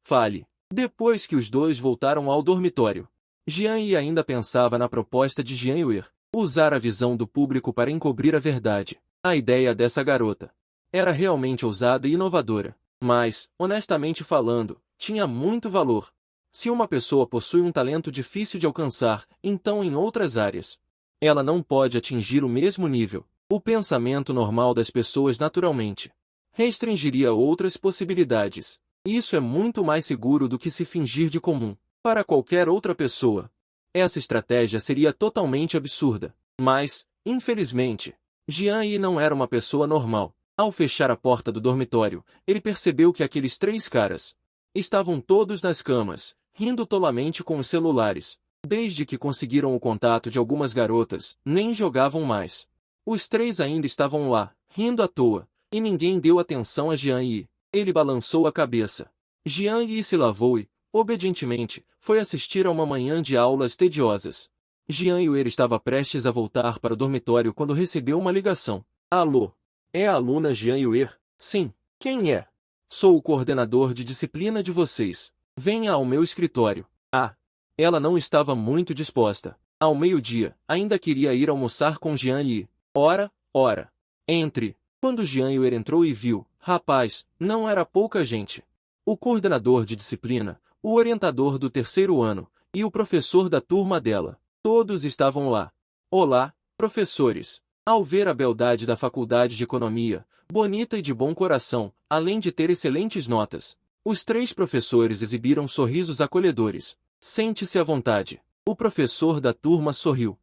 Fale. Depois que os dois voltaram ao dormitório, Jian Yi ainda pensava na proposta de Jian Yue, usar a visão do público para encobrir a verdade. A ideia dessa garota era realmente ousada e inovadora, mas, honestamente falando, tinha muito valor. Se uma pessoa possui um talento difícil de alcançar, então em outras áreas, ela não pode atingir o mesmo nível. O pensamento normal das pessoas naturalmente restringiria outras possibilidades. Isso é muito mais seguro do que se fingir de comum. Para qualquer outra pessoa, essa estratégia seria totalmente absurda. Mas, infelizmente, Jian Yi não era uma pessoa normal. Ao fechar a porta do dormitório, ele percebeu que aqueles três caras estavam todos nas camas, rindo tolamente com os celulares. Desde que conseguiram o contato de algumas garotas, nem jogavam mais. Os três ainda estavam lá, rindo à toa, e ninguém deu atenção a Jian Yi. Ele balançou a cabeça. Jian Yi se lavou e, obedientemente, foi assistir a uma manhã de aulas tediosas. Jian Yue estava prestes a voltar para o dormitório quando recebeu uma ligação. Alô? É a aluna Jian Yue? Sim. Quem é? Sou o coordenador de disciplina de vocês. Venha ao meu escritório. Ela não estava muito disposta. Ao meio-dia, ainda queria ir almoçar com Jian Yi. Ora. Entre. Quando Jian Yue entrou e viu, rapaz, não era pouca gente. O coordenador de disciplina, o orientador do terceiro ano, e o professor da turma dela. Todos estavam lá. Olá, professores. Ao ver a beldade da faculdade de economia, bonita e de bom coração, além de ter excelentes notas, os três professores exibiram sorrisos acolhedores. Sente-se à vontade. O professor da turma sorriu.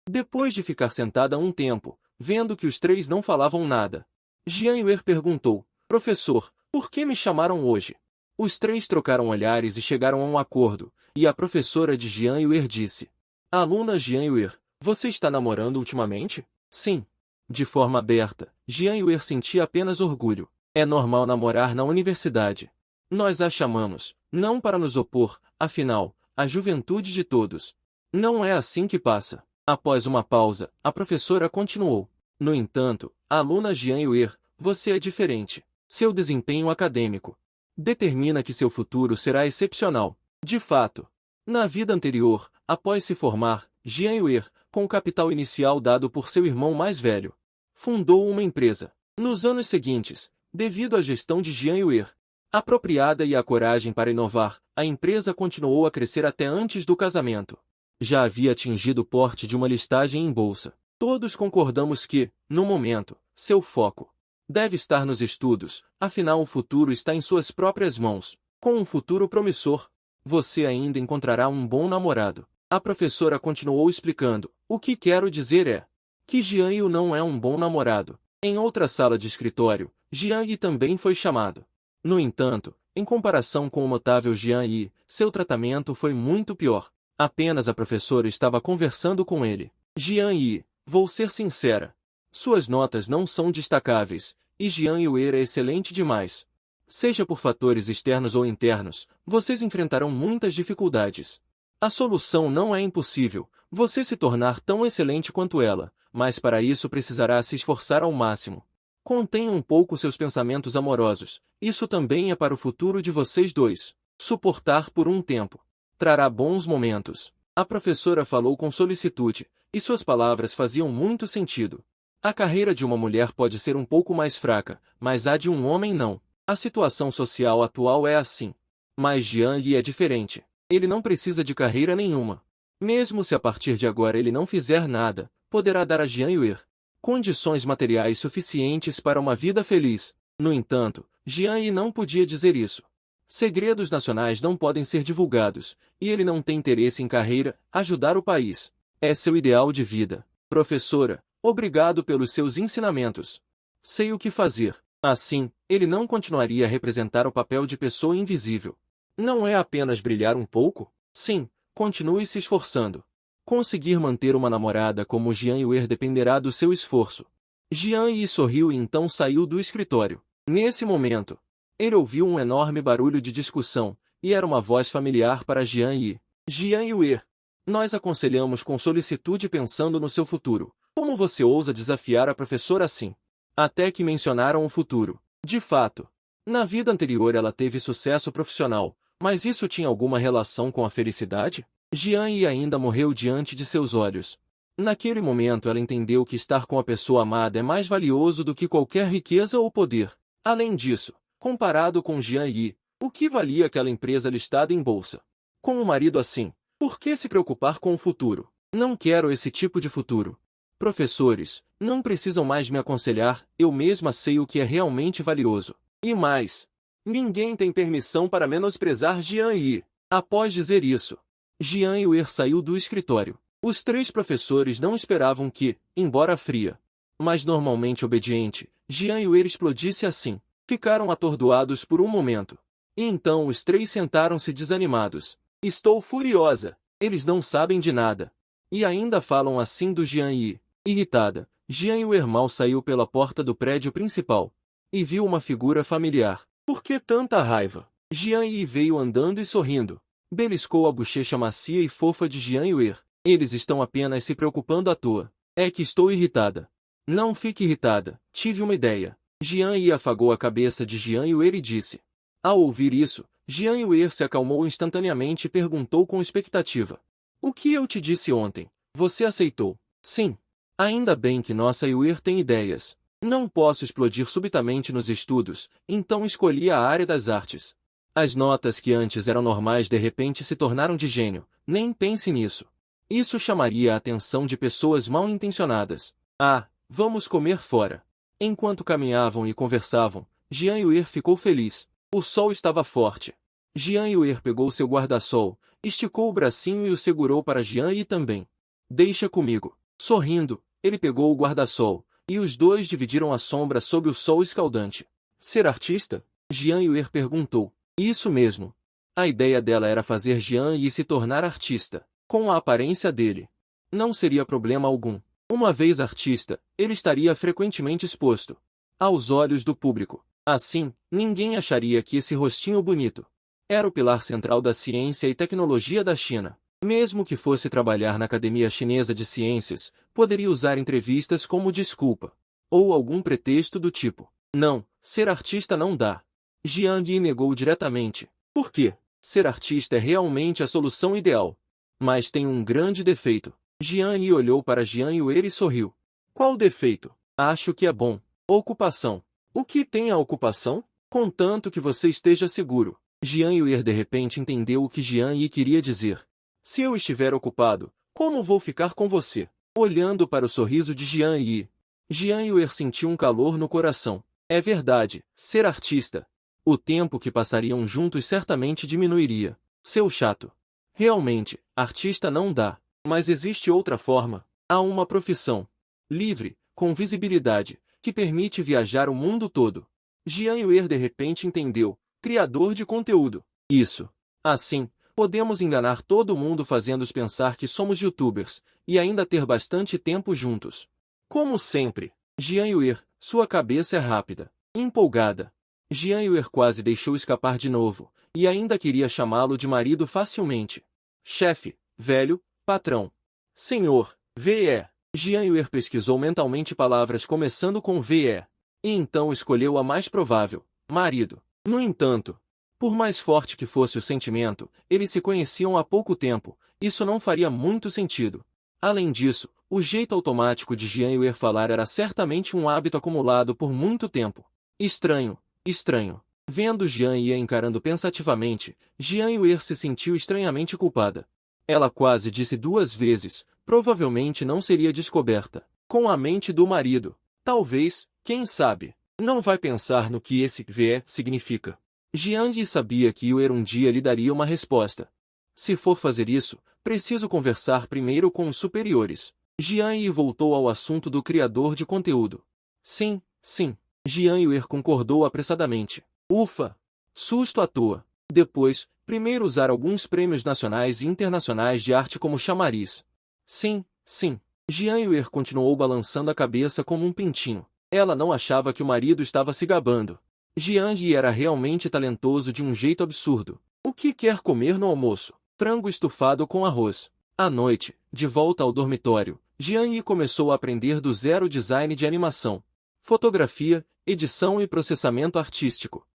Depois de ficar sentada um tempo, vendo que os três não falavam nada, Jian Yue perguntou, professor, por que me chamaram hoje? Os três trocaram olhares e chegaram a um acordo, e a professora de Jian Yue disse, aluna Jian Yue, você está namorando ultimamente? Sim. De forma aberta, Jian Yue sentia apenas orgulho. É normal namorar na universidade. Nós a chamamos, não para nos opor, afinal, a juventude de todos. Não é assim que passa. Após uma pausa, a professora continuou. No entanto, aluna Jian Yuer, você é diferente. Seu desempenho acadêmico determina que seu futuro será excepcional. De fato, na vida anterior, após se formar, Jian Yuer, com o capital inicial dado por seu irmão mais velho, fundou uma empresa. Nos anos seguintes, devido à gestão de Jian Yuer, apropriada e à coragem para inovar, a empresa continuou a crescer até antes do casamento. Já havia atingido o porte de uma listagem em bolsa. Todos concordamos que, no momento, seu foco deve estar nos estudos, afinal o futuro está em suas próprias mãos. Com um futuro promissor, você ainda encontrará um bom namorado. A professora continuou explicando. O que quero dizer é que Jian Yu não é um bom namorado. Em outra sala de escritório, Jian Yi também foi chamado. No entanto, em comparação com o notável Jian Yi, seu tratamento foi muito pior. Apenas a professora estava conversando com ele. Jian Yi, vou ser sincera. Suas notas não são destacáveis, e Jian Yuer é excelente demais. Seja por fatores externos ou internos, vocês enfrentarão muitas dificuldades. A solução não é impossível, você se tornar tão excelente quanto ela, mas para isso precisará se esforçar ao máximo. Contenha um pouco seus pensamentos amorosos, isso também é para o futuro de vocês dois. Suportar por um tempo trará bons momentos. A professora falou com solicitude, e suas palavras faziam muito sentido. A carreira de uma mulher pode ser um pouco mais fraca, mas a de um homem não. A situação social atual é assim. Mas Jian Yi é diferente. Ele não precisa de carreira nenhuma. Mesmo se a partir de agora ele não fizer nada, poderá dar a Jian Yuer condições materiais suficientes para uma vida feliz. No entanto, Jian Yi não podia dizer isso. Segredos nacionais não podem ser divulgados, e ele não tem interesse em carreira, ajudar o país. É seu ideal de vida. Professora, obrigado pelos seus ensinamentos. Sei o que fazer. Assim, ele não continuaria a representar o papel de pessoa invisível. Não é apenas brilhar um pouco? Sim, continue se esforçando. Conseguir manter uma namorada como Jian Yuer dependerá do seu esforço. Jian Yi sorriu e então saiu do escritório. Nesse momento, ele ouviu um enorme barulho de discussão, e era uma voz familiar para Jian Yi. Jian Yuer, nós aconselhamos com solicitude pensando no seu futuro. Como você ousa desafiar a professora assim? Até que mencionaram o futuro. De fato, na vida anterior ela teve sucesso profissional, mas isso tinha alguma relação com a felicidade? Jian Yi ainda morreu diante de seus olhos. Naquele momento ela entendeu que estar com a pessoa amada é mais valioso do que qualquer riqueza ou poder. Além disso, comparado com Jian Yi, o que valia aquela empresa listada em bolsa? Com um marido assim, por que se preocupar com o futuro? Não quero esse tipo de futuro. Professores, não precisam mais me aconselhar, eu mesma sei o que é realmente valioso. E mais, ninguém tem permissão para menosprezar Jian Yi. Após dizer isso, Jian Yuer saiu do escritório. Os três professores não esperavam que, embora fria, mas normalmente obediente, Jian Yuer explodisse assim. Ficaram atordoados por um momento. E então os três sentaram-se desanimados. Estou furiosa. Eles não sabem de nada. E ainda falam assim do Jian Yi. Irritada, Jian Yuer mal saiu pela porta do prédio principal. E viu uma figura familiar. Por que tanta raiva? Jian Yi veio andando e sorrindo. Beliscou a bochecha macia e fofa de Jian Yuer. Eles estão apenas se preocupando à toa. É que estou irritada. Não fique irritada, tive uma ideia. Jian Yi afagou a cabeça de Jian Yuer e disse. Ao ouvir isso, Jian Yuer se acalmou instantaneamente e perguntou com expectativa. O que eu te disse ontem? Você aceitou? Sim. Ainda bem que nossa Yuer tem ideias. Não posso explodir subitamente nos estudos, então escolhi a área das artes. As notas que antes eram normais de repente se tornaram de gênio. Nem pense nisso. Isso chamaria a atenção de pessoas mal intencionadas. Ah, vamos comer fora. Enquanto caminhavam e conversavam, Jian Yuer ficou feliz. O sol estava forte. Jian Yuer pegou seu guarda-sol, esticou o bracinho e o segurou para Jian Yi também. Deixa comigo. Sorrindo, ele pegou o guarda-sol, e os dois dividiram a sombra sob o sol escaldante. Ser artista? Jian Yuer perguntou. Isso mesmo. A ideia dela era fazer Jian Yi se tornar artista. Com a aparência dele, não seria problema algum. Uma vez artista, ele estaria frequentemente exposto aos olhos do público. Assim, ninguém acharia que esse rostinho bonito era o pilar central da ciência e tecnologia da China. Mesmo que fosse trabalhar na Academia Chinesa de Ciências, poderia usar entrevistas como desculpa. Ou algum pretexto do tipo: não, ser artista não dá. Jiang Yi negou diretamente. Por quê? Ser artista é realmente a solução ideal. Mas tem um grande defeito. Jiang Yi olhou para Jiang Yuer e sorriu. Qual defeito? Acho que é bom. Ocupação. O que tem a ocupação? Contanto que você esteja seguro. Jiang Yuer de repente entendeu o que Jiang Yi queria dizer. Se eu estiver ocupado, como vou ficar com você? Olhando para o sorriso de Jiang Yi, Jiang Yuer sentiu um calor no coração. É verdade, ser artista. O tempo que passariam juntos certamente diminuiria. Seu chato. Realmente, artista não dá. Mas existe outra forma. Há uma profissão. Livre, com visibilidade, que permite viajar o mundo todo. Jiang Yuer de repente entendeu. Criador de conteúdo. Isso. Assim, podemos enganar todo mundo fazendo-os pensar que somos youtubers, e ainda ter bastante tempo juntos. Como sempre. Jiang Yuer, sua cabeça é rápida. Empolgada. Jiang Yuer quase deixou escapar de novo, e ainda queria chamá-lo de marido facilmente. Chefe, velho, patrão. Senhor, VE. Jiang Yuer pesquisou mentalmente palavras começando com VE. E então escolheu a mais provável, marido. No entanto, por mais forte que fosse o sentimento, eles se conheciam há pouco tempo, isso não faria muito sentido. Além disso, o jeito automático de Jiang Yuer falar era certamente um hábito acumulado por muito tempo. Estranho, estranho. Vendo Jiang Yi encarando pensativamente, Jiang Yuer se sentiu estranhamente culpada. Ela quase disse 2 vezes, provavelmente não seria descoberta. Com a mente do marido. Talvez, quem sabe, não vai pensar no que esse VE significa. Jiang Yi sabia que Yuer um dia lhe daria uma resposta. Se for fazer isso, preciso conversar primeiro com os superiores. Jiang Yi voltou ao assunto do criador de conteúdo. Sim, sim. Jiang Yuer concordou apressadamente. Ufa! Susto à toa. Depois, primeiro usar alguns prêmios nacionais e internacionais de arte como chamariz. Sim, sim. Jiang Yuer continuou balançando a cabeça como um pintinho. Ela não achava que o marido estava se gabando. Jiang Yi era realmente talentoso de um jeito absurdo. O que quer comer no almoço? Frango estufado com arroz. À noite, de volta ao dormitório, Jiang Yi começou a aprender do zero design de animação, fotografia, edição e processamento artístico.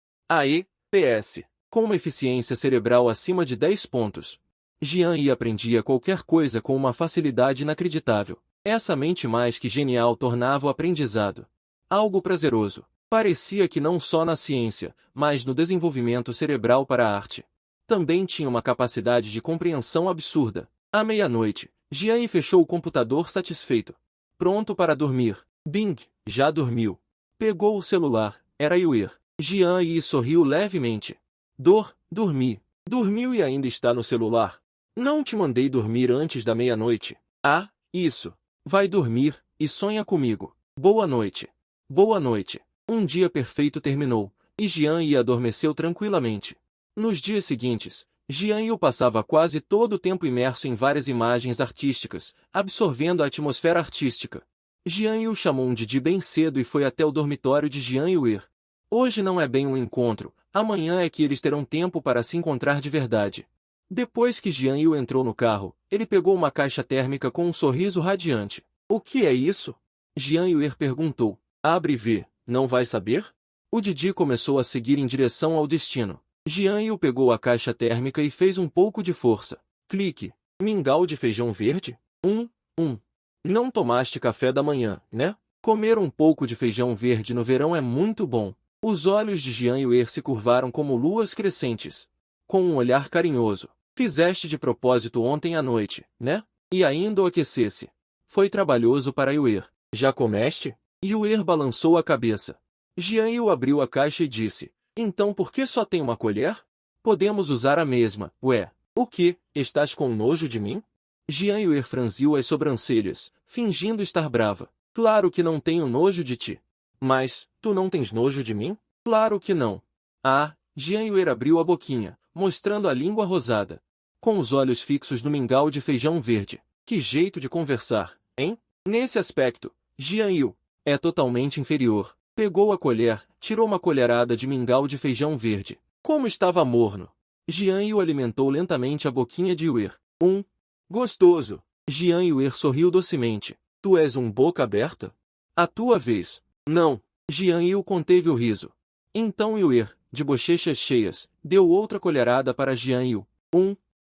PS. Com uma eficiência cerebral acima de 10 pontos. Jiang Yi aprendia qualquer coisa com uma facilidade inacreditável. Essa mente mais que genial tornava o aprendizado algo prazeroso. Parecia que não só na ciência, mas no desenvolvimento cerebral para a arte. Também tinha uma capacidade de compreensão absurda. À meia-noite, Jiang Yi fechou o computador satisfeito. Pronto para dormir. Bing, já dormiu. Pegou o celular, era Yuer. Jiang Yi sorriu levemente. Dormi. Dormiu e ainda está no celular. Não te mandei dormir antes da meia-noite. Ah, isso. Vai dormir, e sonha comigo. Boa noite. Boa noite. Um dia perfeito terminou, e Jiang Yi adormeceu tranquilamente. Nos dias seguintes, Jiang Yi passava quase todo o tempo imerso em várias imagens artísticas, absorvendo a atmosfera artística. Jiang Yi o chamou um Didi bem cedo e foi até o dormitório de Jiang Yuer. Hoje não é bem um encontro, amanhã é que eles terão tempo para se encontrar de verdade. Depois que Jiang Yi entrou no carro, ele pegou uma caixa térmica com um sorriso radiante. O que é isso? Jiang Yuer perguntou. Abre e vê, não vai saber? O Didi começou a seguir em direção ao destino. Jiang Yi pegou a caixa térmica e fez um pouco de força. Clique. Mingau de feijão verde? Não tomaste café da manhã, né? Comer um pouco de feijão verde no verão é muito bom. Os olhos de Jiang Yuer se curvaram como luas crescentes. Com um olhar carinhoso. Fizeste de propósito ontem à noite, né? E ainda o aquecesse. Foi trabalhoso para Yuer. Já comeste? Yuer balançou a cabeça. Jiang Yi abriu a caixa e disse. Então por que só tem uma colher? Podemos usar a mesma, ué. O que, estás com nojo de mim? Jiang Yuer franziu as sobrancelhas, fingindo estar brava. Claro que não tenho nojo de ti. Mas, tu não tens nojo de mim? Claro que não. Ah, Jiang Yuer abriu a boquinha, mostrando a língua rosada. Com os olhos fixos no mingau de feijão verde. Que jeito de conversar, hein? Nesse aspecto, Jiang Yi é totalmente inferior. Pegou a colher, tirou uma colherada de mingau de feijão verde. Como estava morno. Jiang Yi alimentou lentamente a boquinha de Yuer. Gostoso. Jian Yuer sorriu docemente. Tu és um boca aberta? A tua vez. Não. Jian Yu conteve o riso. Então Yuer, de bochechas cheias, deu outra colherada para Jian Yu.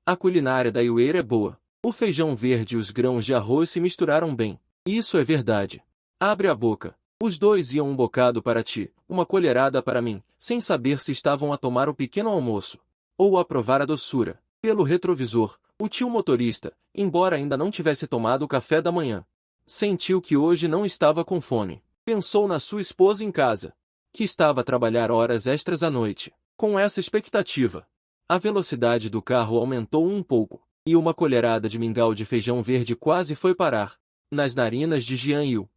A culinária da Yuer é boa. O feijão verde e os grãos de arroz se misturaram bem. Isso é verdade. Abre a boca. Os dois iam um bocado para ti, uma colherada para mim, sem saber se estavam a tomar o pequeno almoço ou a provar a doçura. Pelo retrovisor, o tio motorista, embora ainda não tivesse tomado o café da manhã, sentiu que hoje não estava com fome. Pensou na sua esposa em casa, que estava a trabalhar horas extras à noite. Com essa expectativa, a velocidade do carro aumentou um pouco, e uma colherada de mingau de feijão verde quase foi parar nas narinas de Jian Yu.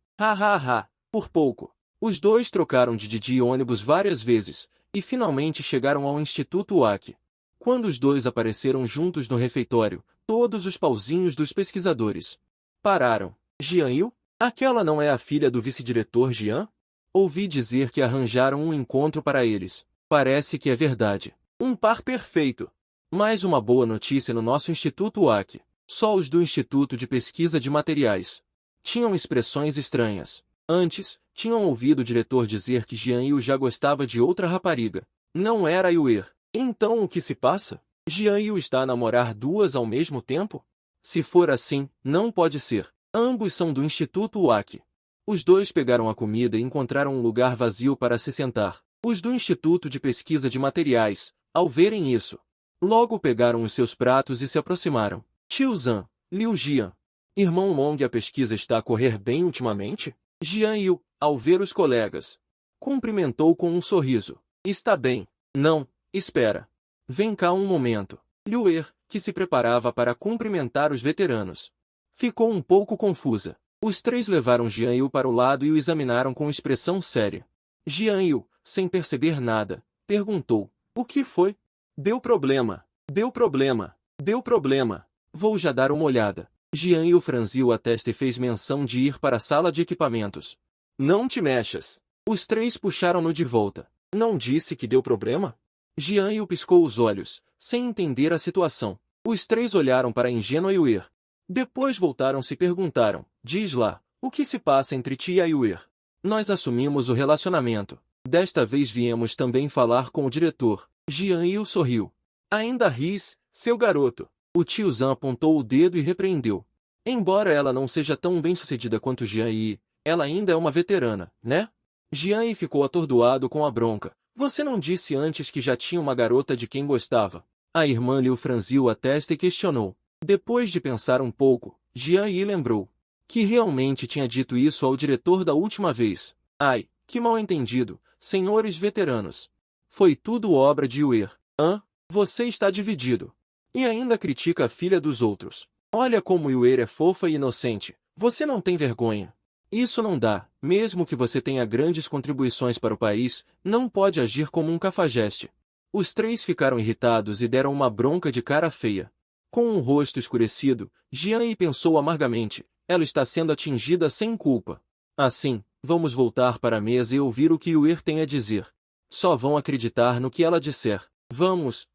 Por pouco. Os dois trocaram de Didi ônibus várias vezes, e finalmente chegaram ao Instituto UAC. Quando os dois apareceram juntos no refeitório, todos os pauzinhos dos pesquisadores pararam. Jian Yu? Aquela não é a filha do vice-diretor Jian? Ouvi dizer que arranjaram um encontro para eles. Parece que é verdade. Um par perfeito. Mais uma boa notícia no nosso Instituto UAC. Só os do Instituto de Pesquisa de Materiais tinham expressões estranhas. Antes, tinham ouvido o diretor dizer que Jian Yu já gostava de outra rapariga. Não era Yuer. Então o que se passa? Jian Yu está a namorar duas ao mesmo tempo? Se for assim, não pode ser. Ambos são do Instituto UAC. Os dois pegaram a comida e encontraram um lugar vazio para se sentar. Os do Instituto de Pesquisa de Materiais, ao verem isso, logo pegaram os seus pratos e se aproximaram. Tio Zhan, Liu Jian. Irmão Long, a pesquisa está a correr bem ultimamente? Jian Yu, ao ver os colegas, cumprimentou com um sorriso. Está bem. Não, espera. Vem cá um momento. Liu Er, que se preparava para cumprimentar os veteranos, ficou um pouco confusa. Os três levaram Jian Yu para o lado e o examinaram com expressão séria. Jian Yu, sem perceber nada, perguntou. O que foi? Deu problema. Deu problema. Deu problema. Vou já dar uma olhada. Jian Yu franziu a testa e fez menção de ir para a sala de equipamentos. Não te mexas. Os três puxaram-no de volta. Não disse que deu problema? Jian Yu piscou os olhos, sem entender a situação. Os três olharam para a ingênua Yuer. Depois voltaram-se e perguntaram. Diz lá, o que se passa entre ti e a Yuer? Nós assumimos o relacionamento. Desta vez viemos também falar com o diretor. Jian Yu sorriu. Ainda ris, seu garoto. O tio Zhan apontou o dedo e repreendeu. Embora ela não seja tão bem-sucedida quanto Jian Yi, ela ainda é uma veterana, né? Jian Yi ficou atordoado com a bronca. Você não disse antes que já tinha uma garota de quem gostava? A irmã Liu franziu a testa e questionou. Depois de pensar um pouco, Jian Yi lembrou que realmente tinha dito isso ao diretor da última vez. Ai, que mal-entendido, senhores veteranos. Foi tudo obra de Yuer. Você está dividido. E ainda critica a filha dos outros. Olha como Yuer é fofa e inocente. Você não tem vergonha. Isso não dá. Mesmo que você tenha grandes contribuições para o país, não pode agir como um cafajeste. Os três ficaram irritados e deram uma bronca de cara feia. Com um rosto escurecido, Jian Yi pensou amargamente. Ela está sendo atingida sem culpa. Assim, vamos voltar para a mesa e ouvir o que Yuer tem a dizer. Só vão acreditar no que ela disser. Vamos.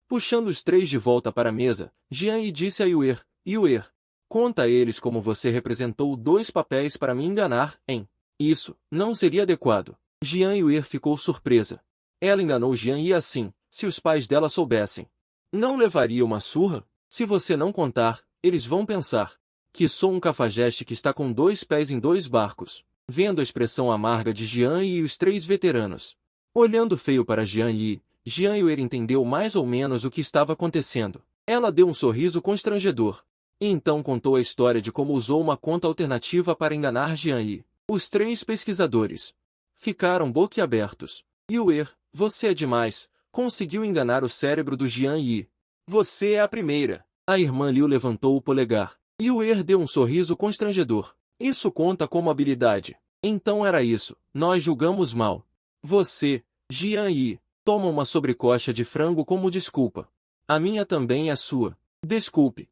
Puxando os três de volta para a mesa, Jian Yi disse a Yuer. Yuer, conta a eles como você representou 2 papéis para me enganar, hein? Isso, não seria adequado. Jian Yuer ficou surpresa. Ela enganou Jian Yi assim, se os pais dela soubessem. Não levaria uma surra? Se você não contar, eles vão pensar que sou um cafajeste que está com 2 pés em 2 barcos. Vendo a expressão amarga de Jian Yi e os 3 veteranos olhando feio para Jian Yi, Jian Yuer entendeu mais ou menos o que estava acontecendo. Ela deu um sorriso constrangedor. E então contou a história de como usou uma conta alternativa para enganar Jian Yi. Os 3 pesquisadores ficaram boquiabertos. Yuer, você é demais. Conseguiu enganar o cérebro do Jian Yi. Você é a primeira. A irmã Liu levantou o polegar. Yuer deu um sorriso constrangedor. Isso conta como habilidade. Então era isso. Nós julgamos mal. Você, Jian Yi, toma uma sobrecoxa de frango como desculpa. A minha também é sua. Desculpe.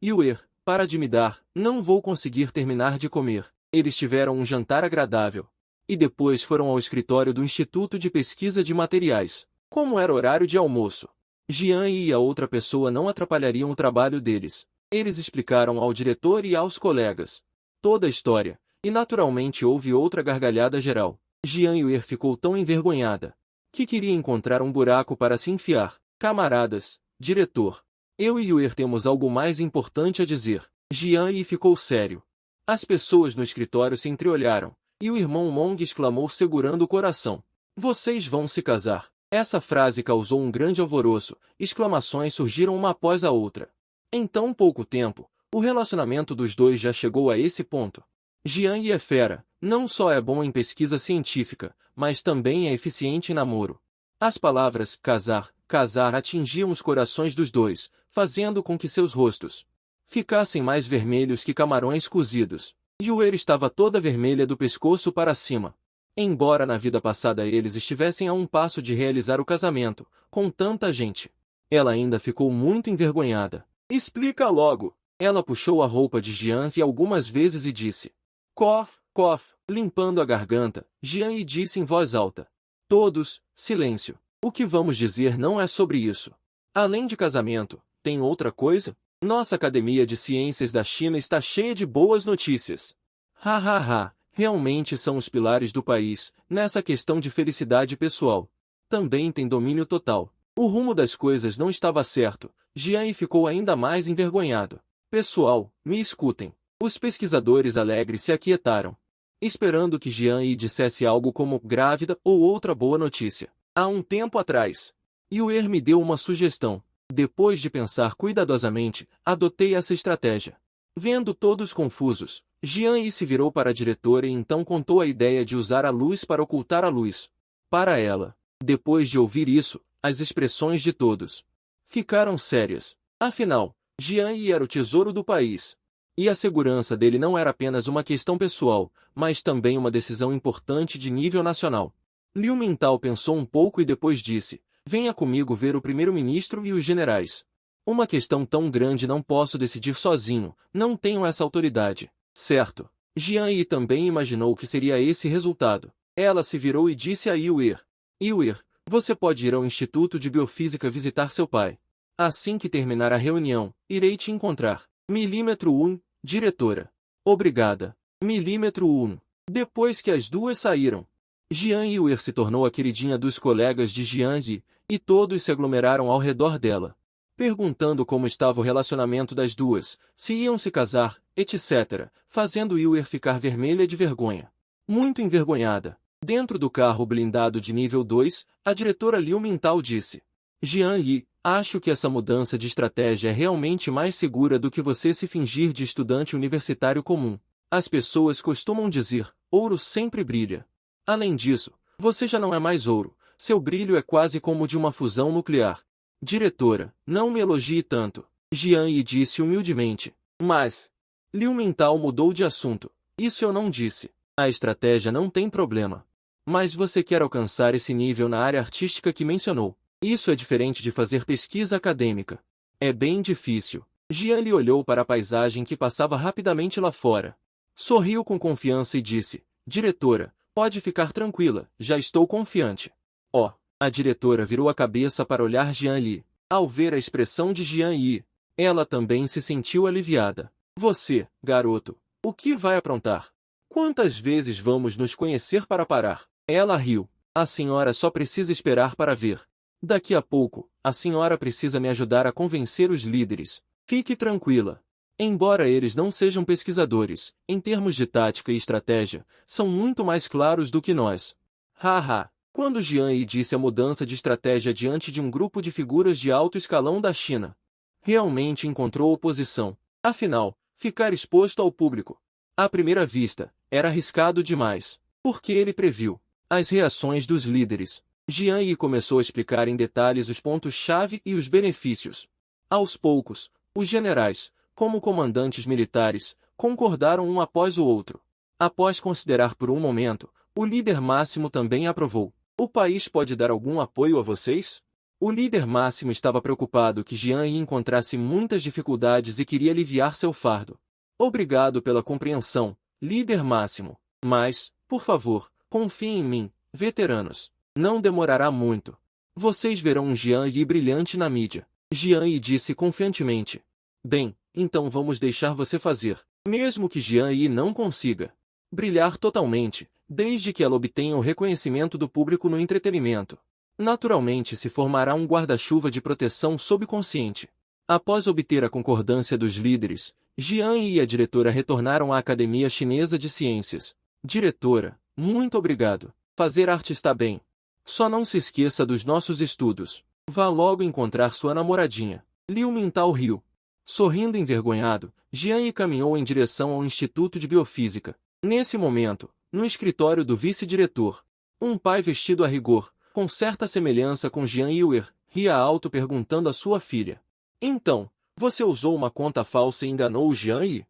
Yuer, para de me dar, não vou conseguir terminar de comer. Eles tiveram um jantar agradável. E depois foram ao escritório do Instituto de Pesquisa de Materiais. Como era horário de almoço, Jian e a outra pessoa não atrapalhariam o trabalho deles. Eles explicaram ao diretor e aos colegas toda a história, e naturalmente houve outra gargalhada geral. Jian Yuer ficou tão envergonhada que queria encontrar um buraco para se enfiar. Camaradas, diretor, eu e Yuer temos algo mais importante a dizer. Jian Yi ficou sério. As pessoas no escritório se entreolharam, e o irmão Mong exclamou segurando o coração. Vocês vão se casar. Essa frase causou um grande alvoroço, exclamações surgiram uma após a outra. Em tão pouco tempo, o relacionamento dos dois já chegou a esse ponto. Jian Yi é fera, não só é bom em pesquisa científica, mas também é eficiente em namoro. As palavras casar, casar atingiam os corações dos dois, fazendo com que seus rostos ficassem mais vermelhos que camarões cozidos. Yuer estava toda vermelha do pescoço para cima. Embora na vida passada eles estivessem a um passo de realizar o casamento, com tanta gente, ela ainda ficou muito envergonhada. Explica logo. Ela puxou a roupa de Jian Yi algumas vezes e disse. Cough, cough, limpando a garganta, Jian Yi disse em voz alta. Todos, silêncio. O que vamos dizer não é sobre isso. Além de casamento, tem outra coisa? Nossa Academia de Ciências da China está cheia de boas notícias. Ha. Realmente são os pilares do país, nessa questão de felicidade pessoal. Também tem domínio total. O rumo das coisas não estava certo. Jian Yi ficou ainda mais envergonhado. Pessoal, me escutem. Os pesquisadores alegres se aquietaram, esperando que Jian Yi dissesse algo como grávida ou outra boa notícia. Há um tempo atrás, Yuer me deu uma sugestão. Depois de pensar cuidadosamente, adotei essa estratégia. Vendo todos confusos, Jian Yi se virou para a diretora e então contou a ideia de usar a luz para ocultar a luz. Para ela. Depois de ouvir isso, as expressões de todos ficaram sérias. Afinal, Jian Yi era o tesouro do país. E a segurança dele não era apenas uma questão pessoal, mas também uma decisão importante de nível nacional. Liu Mingtao pensou um pouco e depois disse, venha comigo ver o primeiro-ministro e os generais. Uma questão tão grande não posso decidir sozinho, não tenho essa autoridade. Certo. Jian Yi também imaginou que seria esse resultado. Ela se virou e disse a Yuer. Yuer, você pode ir ao Instituto de Biofísica visitar seu pai. Assim que terminar a reunião, irei te encontrar. Milímetro 1, diretora. Obrigada. Milímetro 1. Depois que as duas saíram, Jian Yuer se tornou a queridinha dos colegas de Jian Yi, e todos se aglomeraram ao redor dela, perguntando como estava o relacionamento das duas, se iam se casar, etc., fazendo Yuer ficar vermelha de vergonha. Muito envergonhada. Dentro do carro blindado de nível 2, a diretora Liu Mingtao disse. Jian Yi, acho que essa mudança de estratégia é realmente mais segura do que você se fingir de estudante universitário comum. As pessoas costumam dizer, ouro sempre brilha. Além disso, você já não é mais ouro, seu brilho é quase como o de uma fusão nuclear. Diretora, não me elogie tanto. Jian Yi disse humildemente. Mas, Liu Mingtao mudou de assunto. Isso eu não disse. A estratégia não tem problema. Mas você quer alcançar esse nível na área artística que mencionou. Isso é diferente de fazer pesquisa acadêmica. É bem difícil. Jian Li olhou para a paisagem que passava rapidamente lá fora. Sorriu com confiança e disse, diretora, pode ficar tranquila, já estou confiante. Oh, a diretora virou a cabeça para olhar Jian Li. Ao ver a expressão de Jian Yi, ela também se sentiu aliviada. Você, garoto, o que vai aprontar? Quantas vezes vamos nos conhecer para parar? Ela riu. A senhora só precisa esperar para ver. Daqui a pouco, a senhora precisa me ajudar a convencer os líderes. Fique tranquila. Embora eles não sejam pesquisadores, em termos de tática e estratégia, são muito mais claros do que nós. Haha. Quando Jian Yi disse a mudança de estratégia diante de um grupo de figuras de alto escalão da China, realmente encontrou oposição. Afinal, ficar exposto ao público, à primeira vista, era arriscado demais. Porque ele previu as reações dos líderes. Jian Yi começou a explicar em detalhes os pontos-chave e os benefícios. Aos poucos, os generais, como comandantes militares, concordaram um após o outro. Após considerar por um momento, o líder máximo também aprovou. O país pode dar algum apoio a vocês? O líder máximo estava preocupado que Jian Yi encontrasse muitas dificuldades e queria aliviar seu fardo. Obrigado pela compreensão, líder máximo. Mas, por favor, confiem em mim, veteranos. Não demorará muito. Vocês verão um Jian Yi brilhante na mídia. Jian Yi disse confiantemente. Bem, então vamos deixar você fazer. Mesmo que Jian Yi não consiga brilhar totalmente, desde que ela obtenha o reconhecimento do público no entretenimento. Naturalmente se formará um guarda-chuva de proteção subconsciente. Após obter a concordância dos líderes, Jian Yi e a diretora retornaram à Academia Chinesa de Ciências. Diretora, muito obrigado. Fazer arte está bem. Só não se esqueça dos nossos estudos. Vá logo encontrar sua namoradinha. Liu Mintao riu. Sorrindo envergonhado, Jian Yi caminhou em direção ao Instituto de Biofísica. Nesse momento, no escritório do vice-diretor, um pai vestido a rigor, com certa semelhança com Jian Yiwer, ria alto perguntando à sua filha. Então, você usou uma conta falsa e enganou o Jian Yi?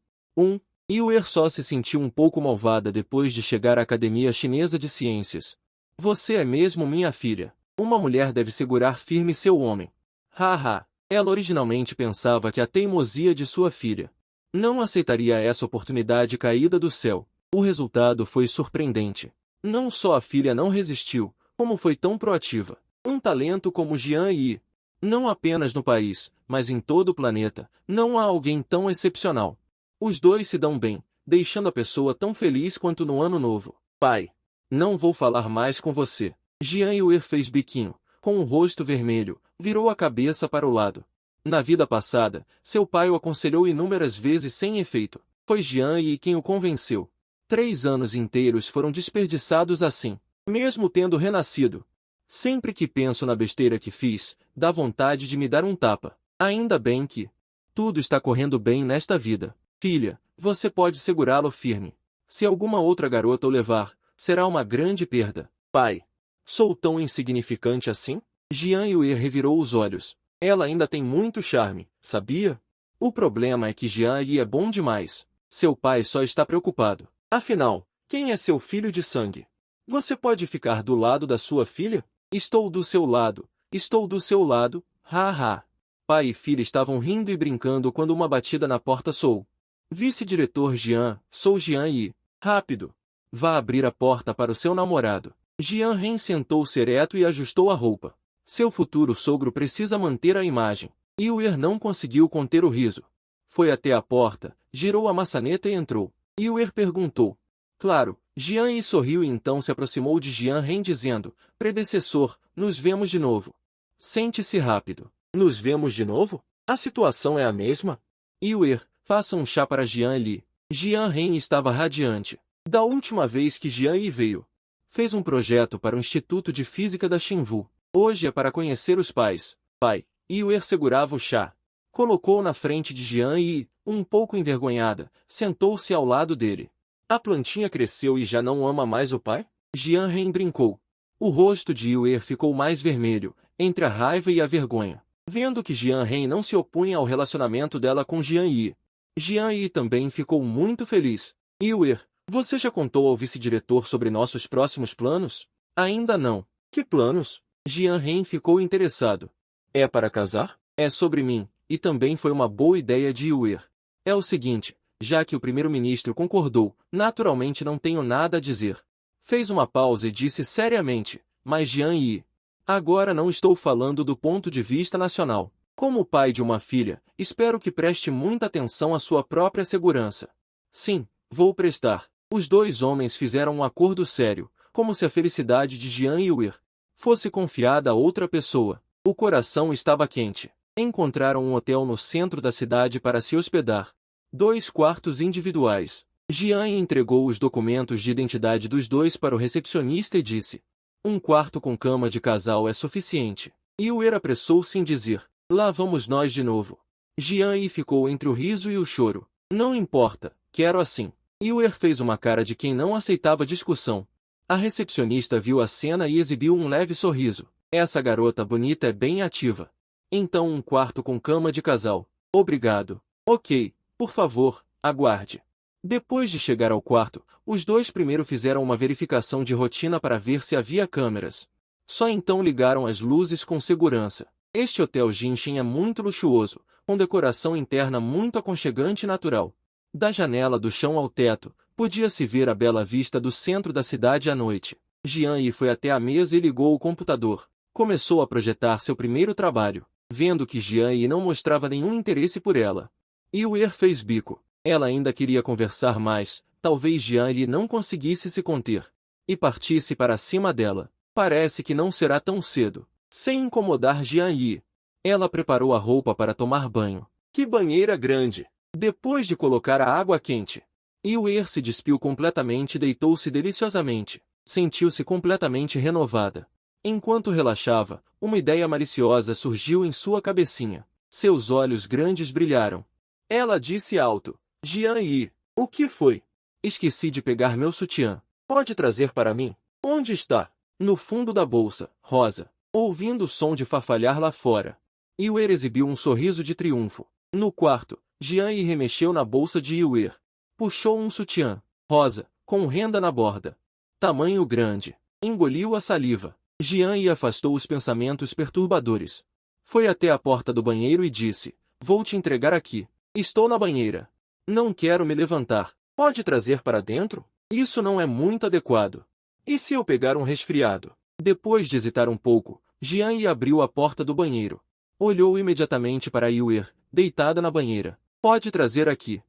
Yiwer só se sentiu um pouco malvada depois de chegar à Academia Chinesa de Ciências. Você é mesmo minha filha. Uma mulher deve segurar firme seu homem. Haha, ela originalmente pensava que a teimosia de sua filha não aceitaria essa oportunidade caída do céu. O resultado foi surpreendente. Não só a filha não resistiu, como foi tão proativa. Um talento como Jian Yi. Não apenas no país, mas em todo o planeta, não há alguém tão excepcional. Os dois se dão bem, deixando a pessoa tão feliz quanto no ano novo. Pai, não vou falar mais com você. Jian Yiwer fez biquinho, com o rosto vermelho, virou a cabeça para o lado. Na vida passada, seu pai o aconselhou inúmeras vezes sem efeito. Foi Jian Yi quem o convenceu. 3 anos inteiros foram desperdiçados assim, mesmo tendo renascido. Sempre que penso na besteira que fiz, dá vontade de me dar um tapa. Ainda bem que tudo está correndo bem nesta vida. Filha, você pode segurá-lo firme. Se alguma outra garota o levar, será uma grande perda. Pai, sou tão insignificante assim? Jian Yiwer revirou os olhos. Ela ainda tem muito charme, sabia? O problema é que Jian Yi é bom demais. Seu pai só está preocupado. Afinal, quem é seu filho de sangue? Você pode ficar do lado da sua filha? Estou do seu lado. Estou do seu lado. Haha. Pai e filha estavam rindo e brincando quando uma batida na porta soou. Vice-diretor Jian, sou Jian Yi. Rápido. Vá abrir a porta para o seu namorado. Jian Ren sentou-se ereto e ajustou a roupa. Seu futuro sogro precisa manter a imagem. Yiwer não conseguiu conter o riso. Foi até a porta, girou a maçaneta e entrou. Yiwer perguntou. Claro, Jian Yi sorriu e então se aproximou de Jian Ren dizendo, predecessor, nos vemos de novo. Sente-se rápido. Nos vemos de novo? A situação é a mesma? Yiwer, faça um chá para Jian Li. Jian Ren estava radiante. Da última vez que Jian Yi veio, fez um projeto para o Instituto de Física da Xinwu. Hoje é para conhecer os pais. Pai, Yiwer segurava o chá. Colocou na frente de Jian e, um pouco envergonhada, sentou-se ao lado dele. A plantinha cresceu e já não ama mais o pai? Jian Ren brincou. O rosto de Yiwer ficou mais vermelho, entre a raiva e a vergonha, vendo que Jian Ren não se opunha ao relacionamento dela com Jian Yi. Jian Yi também ficou muito feliz. Yiwer, você já contou ao vice-diretor sobre nossos próximos planos? Ainda não. Que planos? Jian Ren ficou interessado. É para casar? É sobre mim, e também foi uma boa ideia de Yiwer. É o seguinte, já que o primeiro-ministro concordou, naturalmente não tenho nada a dizer. Fez uma pausa e disse seriamente, mas Jian Yi, agora não estou falando do ponto de vista nacional. Como pai de uma filha, espero que preste muita atenção à sua própria segurança. Sim, vou prestar. Os dois homens fizeram um acordo sério, como se a felicidade de Jian Yiwer fosse confiada a outra pessoa. O coração estava quente. Encontraram um hotel no centro da cidade para se hospedar. 2 quartos individuais. Jian entregou os documentos de identidade dos dois para o recepcionista e disse: um quarto com cama de casal é suficiente. Yiwer apressou-se em dizer: lá vamos nós de novo. Jian Yi ficou entre o riso e o choro. Não importa, quero assim. Yiwer fez uma cara de quem não aceitava discussão. A recepcionista viu a cena e exibiu um leve sorriso. Essa garota bonita é bem ativa. Então um quarto com cama de casal. Obrigado. Ok, por favor, aguarde. Depois de chegar ao quarto, os dois primeiro fizeram uma verificação de rotina para ver se havia câmeras. Só então ligaram as luzes com segurança. Este hotel Jinshin é muito luxuoso, com decoração interna muito aconchegante e natural. Da janela do chão ao teto, podia-se ver a bela vista do centro da cidade à noite. Jian Yi foi até a mesa e ligou o computador. Começou a projetar seu primeiro trabalho, vendo que Jian Yi não mostrava nenhum interesse por ela. Yue fez bico. Ela ainda queria conversar mais, talvez Jian Yi não conseguisse se conter e partisse para cima dela. Parece que não será tão cedo. Sem incomodar Jian Yi, ela preparou a roupa para tomar banho. Que banheira grande! Depois de colocar a água quente, Yue se despiu completamente e deitou-se deliciosamente. Sentiu-se completamente renovada. Enquanto relaxava, uma ideia maliciosa surgiu em sua cabecinha. Seus olhos grandes brilharam. Ela disse alto: Jian Yi, o que foi? Esqueci de pegar meu sutiã. Pode trazer para mim? Onde está? No fundo da bolsa, rosa. Ouvindo o som de farfalhar lá fora, Yue exibiu um sorriso de triunfo. No quarto, Jian Yi remexeu na bolsa de Yue. Puxou um sutiã, rosa, com renda na borda. Tamanho grande. Engoliu a saliva. Jian Yi afastou os pensamentos perturbadores. Foi até a porta do banheiro e disse: Vou te entregar aqui. Estou na banheira. Não quero me levantar. Pode trazer para dentro? Isso não é muito adequado. E se eu pegar um resfriado? Depois de hesitar um pouco, Jian Yi abriu a porta do banheiro. Olhou imediatamente para Yue, deitada na banheira. Pode trazer aqui.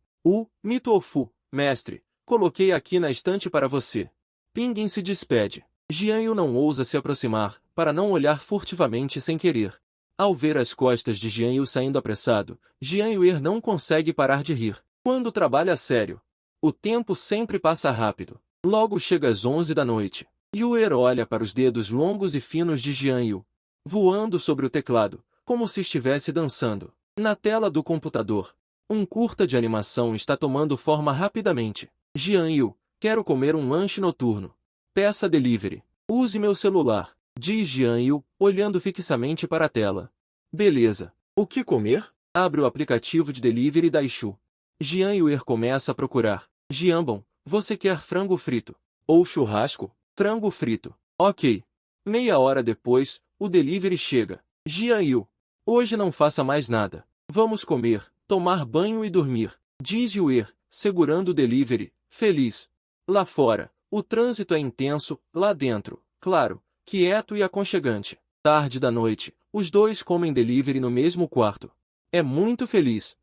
Mi tofu, mestre. Coloquei aqui na estante para você. Pinguim se despede. Jian Yi não ousa se aproximar, para não olhar furtivamente sem querer. Ao ver as costas de Jian Yi saindo apressado, Jian Yi não consegue parar de rir. Quando trabalha sério, o tempo sempre passa rápido. Logo chega às 11 da noite. Yue olha para os dedos longos e finos de Jian Yi, voando sobre o teclado, como se estivesse dançando. Na tela do computador, um curta de animação está tomando forma rapidamente. Jian Yi, quero comer um lanche noturno. Peça delivery. Use meu celular, diz Jian Yi, olhando fixamente para a tela. Beleza. O que comer? Abre o aplicativo de delivery da Ishu. Jian Yi começa a procurar. Jianbon, você quer frango frito? Ou churrasco? Frango frito. Ok. Meia hora depois, o delivery chega. Jian Yi, hoje não faça mais nada. Vamos comer, tomar banho e dormir, diz Yue, segurando o delivery, feliz. Lá fora, o trânsito é intenso, lá dentro, claro, quieto e aconchegante. Tarde da noite, os dois comem delivery no mesmo quarto. É muito feliz.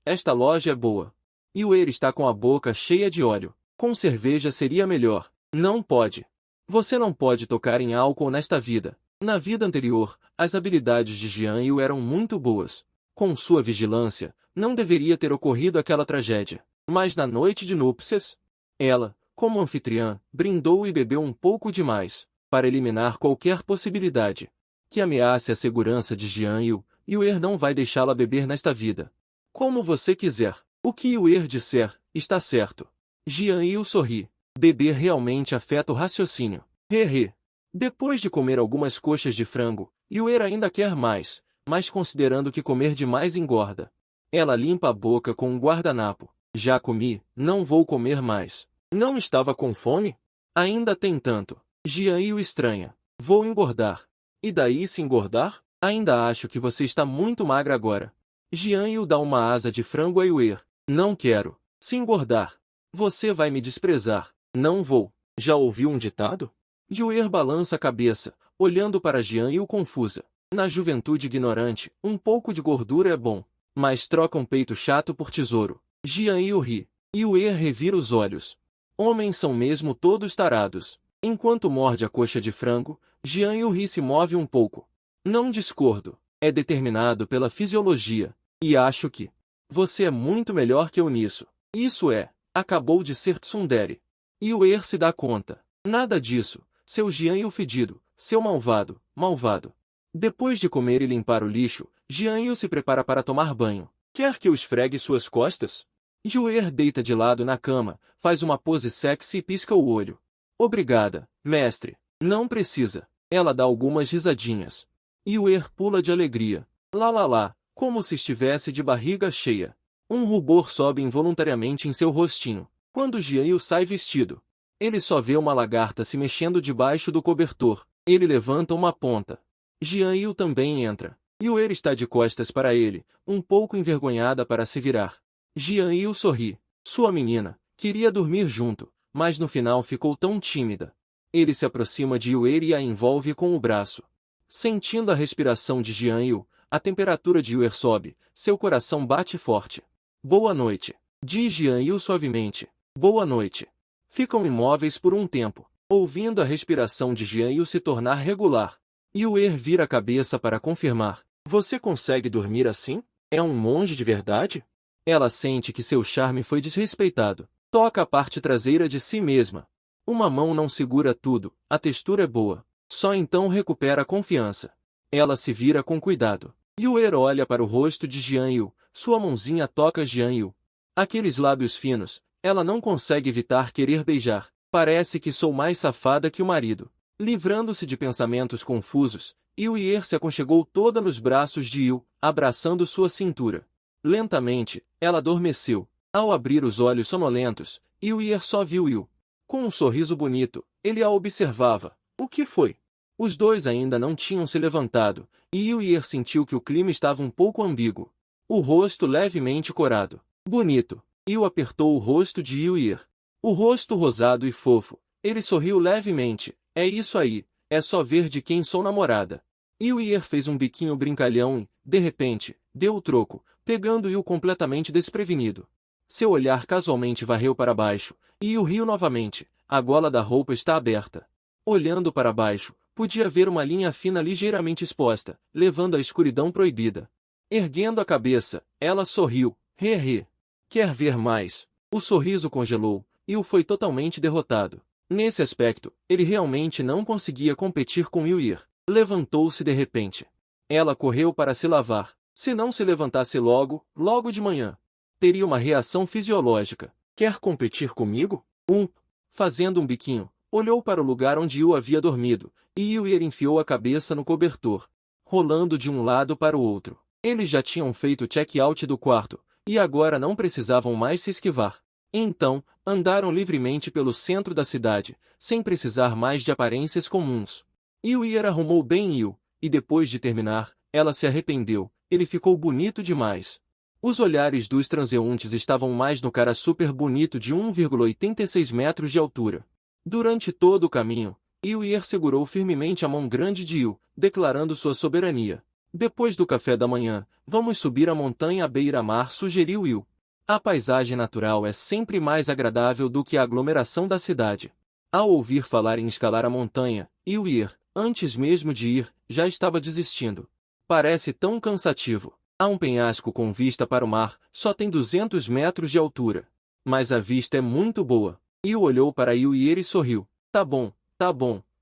Esta loja é boa. Yue está com a boca cheia de óleo. Com cerveja seria melhor. Não pode. Você não pode tocar em álcool nesta vida. Na vida anterior, as habilidades de Jian Yi eram muito boas. Com sua vigilância, não deveria ter ocorrido aquela tragédia. Mas na noite de núpcias, ela, como anfitriã, brindou e bebeu um pouco demais, para eliminar qualquer possibilidade que ameace a segurança de Jian Yi. Yue não vai deixá-la beber nesta vida. Como você quiser. O que Yue disser, está certo. Jian Yi sorri. Beber realmente afeta o raciocínio. Hehe. Depois de comer algumas coxas de frango, Yue ainda quer mais, mas considerando que comer demais engorda. Ela limpa a boca com um guardanapo. Já comi, não vou comer mais. Não estava com fome? Ainda tem tanto. Jian Yi estranha. Vou engordar. E daí se engordar? Ainda acho que você está muito magra agora. Jian Yi dá uma asa de frango a Yue. Não quero. Se engordar, você vai me desprezar. Não vou. Já ouviu um ditado? Yue balança a cabeça, olhando para Jian Yi confusa. Na juventude ignorante, um pouco de gordura é bom, mas troca um peito chato por tesouro. Jian Yi ri. Yue revira os olhos. Homens são mesmo todos tarados. Enquanto morde a coxa de frango, Jian Yi se move um pouco. Não discordo. É determinado pela fisiologia. E acho que você é muito melhor que eu nisso. Isso é, acabou de ser tsundere. Yue se dá conta. Nada disso, seu Jian Yi fedido, seu malvado, malvado. Depois de comer e limpar o lixo, Jian Yi se prepara para tomar banho. Quer que eu esfregue suas costas? Yue deita de lado na cama, faz uma pose sexy e pisca o olho. Obrigada, mestre. Não precisa. Ela dá algumas risadinhas. Yue pula de alegria. Lá lá lá, como se estivesse de barriga cheia. Um rubor sobe involuntariamente em seu rostinho. Quando Jian Yi sai vestido, ele só vê uma lagarta se mexendo debaixo do cobertor. Ele levanta uma ponta. Jian Yi também entra. Yue está de costas para ele, um pouco envergonhada para se virar. Jian Yi sorri. Sua menina queria dormir junto, mas no final ficou tão tímida. Ele se aproxima de Yue e a envolve com o braço. Sentindo a respiração de Jian-Yu, a temperatura de Yuer sobe, seu coração bate forte. Boa noite, diz Jian-Yu suavemente. Boa noite. Ficam imóveis por um tempo, ouvindo a respiração de Jian-Yu se tornar regular. Yuer vira a cabeça para confirmar. Você consegue dormir assim? É um monge de verdade? Ela sente que seu charme foi desrespeitado. Toca a parte traseira de si mesma. Uma mão não segura tudo, a textura é boa. Só então recupera a confiança. Ela se vira com cuidado. Yuer olha para o rosto de Jian-Yu, sua mãozinha toca Jian-Yu. Aqueles lábios finos, ela não consegue evitar querer beijar. Parece que sou mais safada que o marido. Livrando-se de pensamentos confusos, Yuer se aconchegou toda nos braços de Yu, abraçando sua cintura. Lentamente, ela adormeceu. Ao abrir os olhos sonolentos, Yuer só viu Yu. Com um sorriso bonito, ele a observava. O que foi? Os dois ainda não tinham se levantado, e Yuer sentiu que o clima estava um pouco ambíguo. O rosto levemente corado. Bonito. Yu apertou o rosto de Yuer. O rosto rosado e fofo. Ele sorriu levemente. É isso aí. É só ver de quem sou namorada. Yuer fez um biquinho brincalhão e, de repente, deu o troco, pegando Yu completamente desprevenido. Seu olhar casualmente varreu para baixo, e Yu riu novamente. A gola da roupa está aberta. Olhando para baixo, podia ver uma linha fina ligeiramente exposta, levando à escuridão proibida. Erguendo a cabeça, ela sorriu. He. Quer ver mais? O sorriso congelou, e Yu foi totalmente derrotado. Nesse aspecto, ele realmente não conseguia competir com Yuer. Levantou-se de repente. Ela correu para se lavar. Se não se levantasse logo de manhã, teria uma reação fisiológica. Quer competir comigo? Fazendo um biquinho, olhou para o lugar onde Yu havia dormido, e Yuer enfiou a cabeça no cobertor, rolando de um lado para o outro. Eles já tinham feito o check-out do quarto, e agora não precisavam mais se esquivar. Então, andaram livremente pelo centro da cidade, sem precisar mais de aparências comuns. Yuer arrumou bem Yu, e depois de terminar, ela se arrependeu. Ele ficou bonito demais. Os olhares dos transeuntes estavam mais no cara super bonito de 1,86 metros de altura. Durante todo o caminho, Yuer segurou firmemente a mão grande de Yu, declarando sua soberania. Depois do café da manhã, vamos subir a montanha à beira-mar, sugeriu Yu. A paisagem natural é sempre mais agradável do que a aglomeração da cidade. Ao ouvir falar em escalar a montanha, Yuer, antes mesmo de ir, já estava desistindo. Parece tão cansativo. Há um penhasco com vista para o mar, só tem 200 metros de altura. Mas a vista é muito boa. Yu olhou para Yuer e sorriu. Tá bom,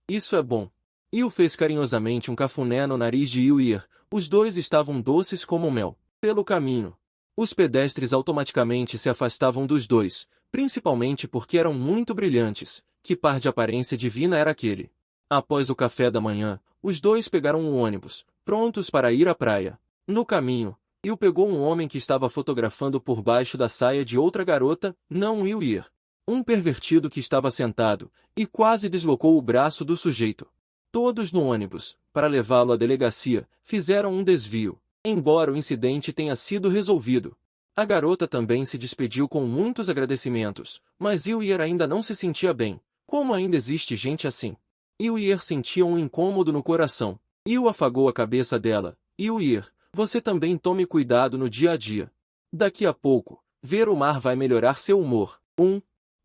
isso é bom. Yu fez carinhosamente um cafuné no nariz de Yuer. Os dois estavam doces como mel. Pelo caminho, os pedestres automaticamente se afastavam dos dois, principalmente porque eram muito brilhantes. Que par de aparência divina era aquele? Após o café da manhã, os dois pegaram um ônibus, prontos para ir à praia. No caminho, Yu pegou um homem que estava fotografando por baixo da saia de outra garota, não Yuer. Um pervertido que estava sentado, e quase deslocou o braço do sujeito. Todos no ônibus, para levá-lo à delegacia, fizeram um desvio, embora o incidente tenha sido resolvido. A garota também se despediu com muitos agradecimentos, mas Yuer ainda não se sentia bem. Como ainda existe gente assim? Yuer sentia um incômodo no coração. Yu afagou a cabeça dela. Yuer, você também tome cuidado no dia a dia. Daqui a pouco, ver o mar vai melhorar seu humor.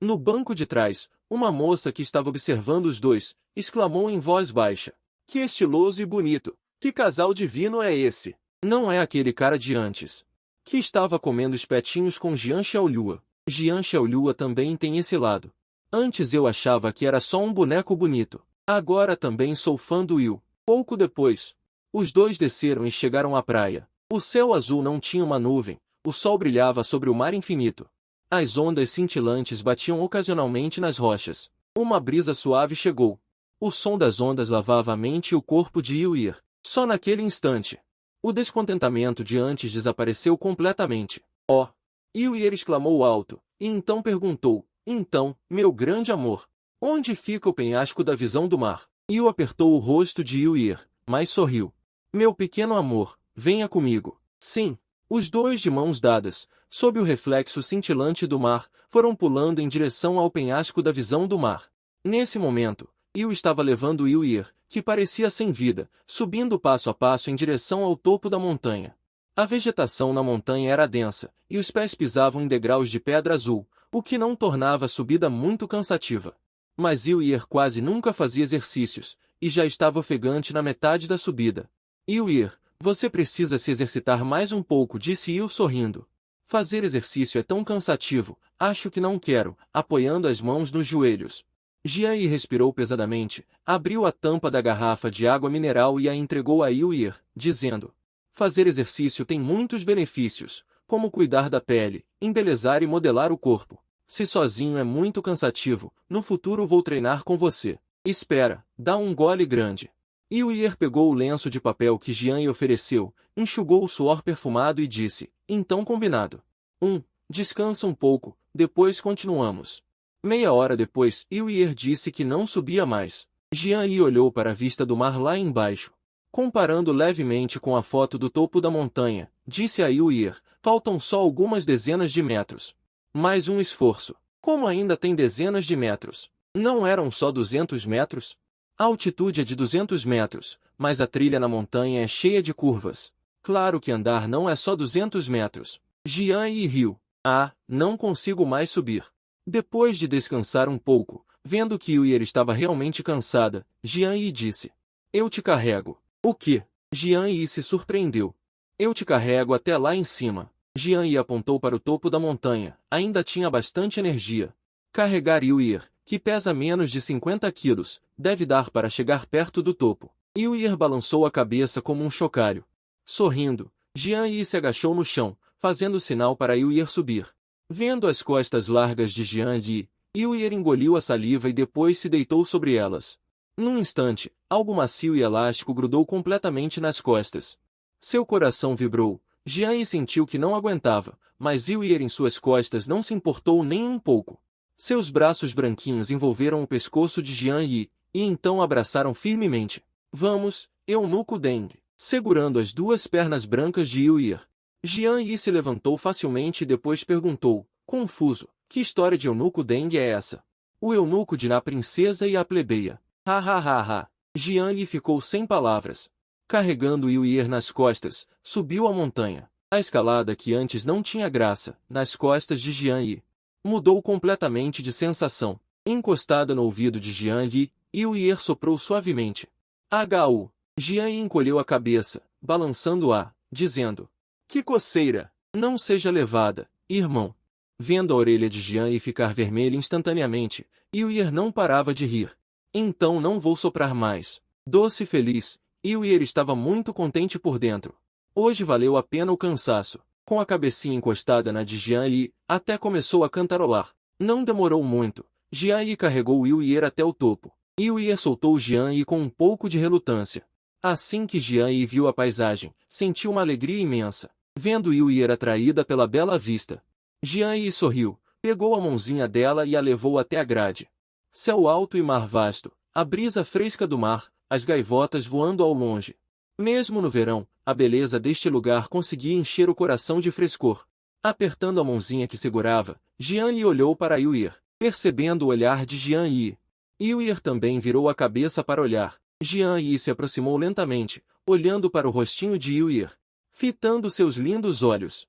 No banco de trás, uma moça que estava observando os dois, exclamou em voz baixa. Que estiloso e bonito! Que casal divino é esse? Não é aquele cara de antes. Que estava comendo espetinhos com Jian Xiaolua. Jian Xiaolua também tem esse lado. Antes eu achava que era só um boneco bonito. Agora também sou fã do Yu. Pouco depois, os dois desceram e chegaram à praia. O céu azul não tinha uma nuvem, o sol brilhava sobre o mar infinito. As ondas cintilantes batiam ocasionalmente nas rochas. Uma brisa suave chegou. O som das ondas lavava a mente e o corpo de Yuer. Só naquele instante, o descontentamento de antes desapareceu completamente. Oh! Yuer exclamou alto, e então perguntou. Então, meu grande amor, onde fica o penhasco da visão do mar? Yu apertou o rosto de Yuer, mas sorriu. Meu pequeno amor, venha comigo. Sim. Os dois de mãos dadas, sob o reflexo cintilante do mar, foram pulando em direção ao penhasco da visão do mar. Nesse momento, Yu estava levando Yuir, que parecia sem vida, subindo passo a passo em direção ao topo da montanha. A vegetação na montanha era densa, e os pés pisavam em degraus de pedra azul, o que não tornava a subida muito cansativa. Mas Yuir quase nunca fazia exercícios, e já estava ofegante na metade da subida. Yuir, você precisa se exercitar mais um pouco, disse Yu sorrindo. Fazer exercício é tão cansativo, acho que não quero, apoiando as mãos nos joelhos. Jian-Yi respirou pesadamente, abriu a tampa da garrafa de água mineral e a entregou a Yuir, dizendo: fazer exercício tem muitos benefícios, como cuidar da pele, embelezar e modelar o corpo. Se sozinho é muito cansativo, no futuro vou treinar com você. Espera, dá um gole grande. Yuir pegou o lenço de papel que Jian-Yi ofereceu, enxugou o suor perfumado e disse: então combinado. Descansa um pouco, depois continuamos. Meia hora depois, Yuir disse que não subia mais. Jian-Yi olhou para a vista do mar lá embaixo. Comparando levemente com a foto do topo da montanha, disse a Yuir: faltam só algumas dezenas de metros. Mais um esforço. Como ainda tem dezenas de metros? Não eram só 200 metros? A altitude é de 200 metros, mas a trilha na montanha é cheia de curvas. Claro que andar não é só 200 metros. Jian-Yi riu. Não consigo mais subir. Depois de descansar um pouco, vendo que Yuir estava realmente cansada, Jian-Yi disse: eu te carrego. O quê? Jian-Yi se surpreendeu. Eu te carrego até lá em cima. Jian-Yi apontou para o topo da montanha. Ainda tinha bastante energia. Carregar Yuir, que pesa menos de 50 quilos, deve dar para chegar perto do topo. Yuir balançou a cabeça como um chocalho. Sorrindo, Jian-Yi se agachou no chão, fazendo sinal para Yuir subir. Vendo as costas largas de Jian-Yi, Yuir engoliu a saliva e depois se deitou sobre elas. Num instante, algo macio e elástico grudou completamente nas costas. Seu coração vibrou. Jian-Yi sentiu que não aguentava, mas Yuir em suas costas não se importou nem um pouco. Seus braços branquinhos envolveram o pescoço de Jian-Yi, e então abraçaram firmemente. Vamos, eunuco Deng, segurando as duas pernas brancas de Yuir. Jian-Yi se levantou facilmente e depois perguntou, confuso: que história de eunuco Deng é essa? O eunuco de Na Princesa e a Plebeia. Jian-Yi ficou sem palavras. Carregando Yuir nas costas, subiu a montanha. A escalada que antes não tinha graça, nas costas de Jian-Yi, mudou completamente de sensação. Encostada no ouvido de Jian-Yi, Yuir soprou suavemente. Jian-Yi encolheu a cabeça, balançando-a, dizendo: que coceira! Não seja levada, irmão. Vendo a orelha de Jian-Yi ficar vermelha instantaneamente, Yuir não parava de rir. Então não vou soprar mais. Doce e feliz, Yuir estava muito contente por dentro. Hoje valeu a pena o cansaço. Com a cabecinha encostada na de Jian-Yi, até começou a cantarolar. Não demorou muito. Jian-Yi carregou Yuir até o topo. Yuir soltou Jian-Yi com um pouco de relutância. Assim que Jian-Yi viu a paisagem, sentiu uma alegria imensa, vendo Yuir atraída pela bela vista. Jian-Yi sorriu, pegou a mãozinha dela e a levou até a grade. Céu alto e mar vasto, a brisa fresca do mar, as gaivotas voando ao longe. Mesmo no verão, a beleza deste lugar conseguia encher o coração de frescor. Apertando a mãozinha que segurava, Jian-Yi olhou para Yuir, percebendo o olhar de Jian-Yi. Yuir também virou a cabeça para olhar. Jian-Yi se aproximou lentamente, olhando para o rostinho de Yuir, fitando seus lindos olhos.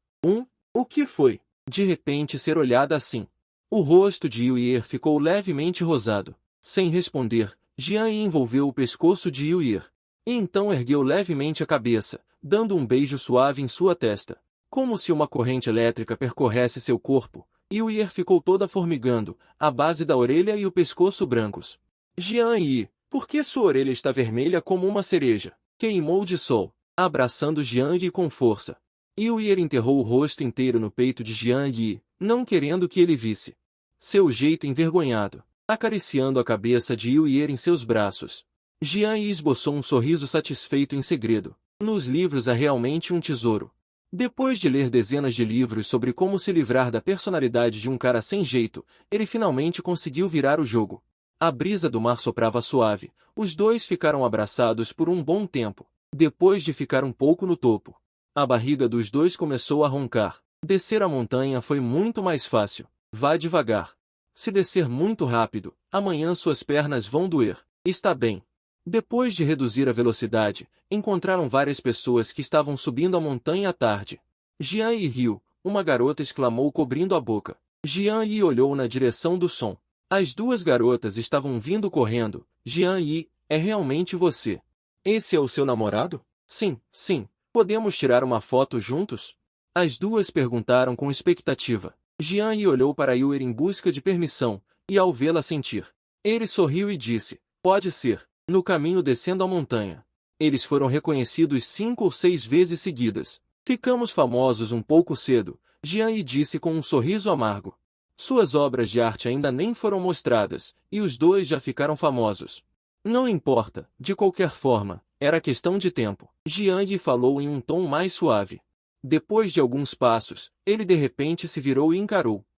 O que foi? De repente ser olhada assim. O rosto de Yuir ficou levemente rosado. Sem responder, Jian-Yi envolveu o pescoço de Yuir. E então ergueu levemente a cabeça, dando um beijo suave em sua testa. Como se uma corrente elétrica percorresse seu corpo, Yuir ficou toda formigando, a base da orelha e o pescoço brancos. Jian-Yi, por que sua orelha está vermelha como uma cereja? Queimou de sol, abraçando Jian-Yi com força. Yuir enterrou o rosto inteiro no peito de Jian-Yi, não querendo que ele visse. Seu jeito envergonhado, acariciando a cabeça de Yuir em seus braços. Jian-Yi esboçou um sorriso satisfeito em segredo. Nos livros há realmente um tesouro. Depois de ler dezenas de livros sobre como se livrar da personalidade de um cara sem jeito, ele finalmente conseguiu virar o jogo. A brisa do mar soprava suave. Os dois ficaram abraçados por um bom tempo. Depois de ficar um pouco no topo, a barriga dos dois começou a roncar. Descer a montanha foi muito mais fácil. Vá devagar. Se descer muito rápido, amanhã suas pernas vão doer. Está bem. Depois de reduzir a velocidade, encontraram várias pessoas que estavam subindo a montanha à tarde. Jian Yi riu, uma garota exclamou cobrindo a boca. Jian Yi olhou na direção do som. As duas garotas estavam vindo correndo. Jian Yi, é realmente você? Esse é o seu namorado? Sim, sim. Podemos tirar uma foto juntos? As duas perguntaram com expectativa. Jian Yi olhou para Yue em busca de permissão, e ao vê-la sentir, ele sorriu e disse, pode ser, no caminho descendo a montanha. Eles foram reconhecidos 5 ou 6 vezes seguidas. Ficamos famosos um pouco cedo, Jian Yi disse com um sorriso amargo. Suas obras de arte ainda nem foram mostradas, e os dois já ficaram famosos. Não importa, de qualquer forma, era questão de tempo. Jian Yi falou em um tom mais suave. Depois de alguns passos, ele de repente se virou e encarou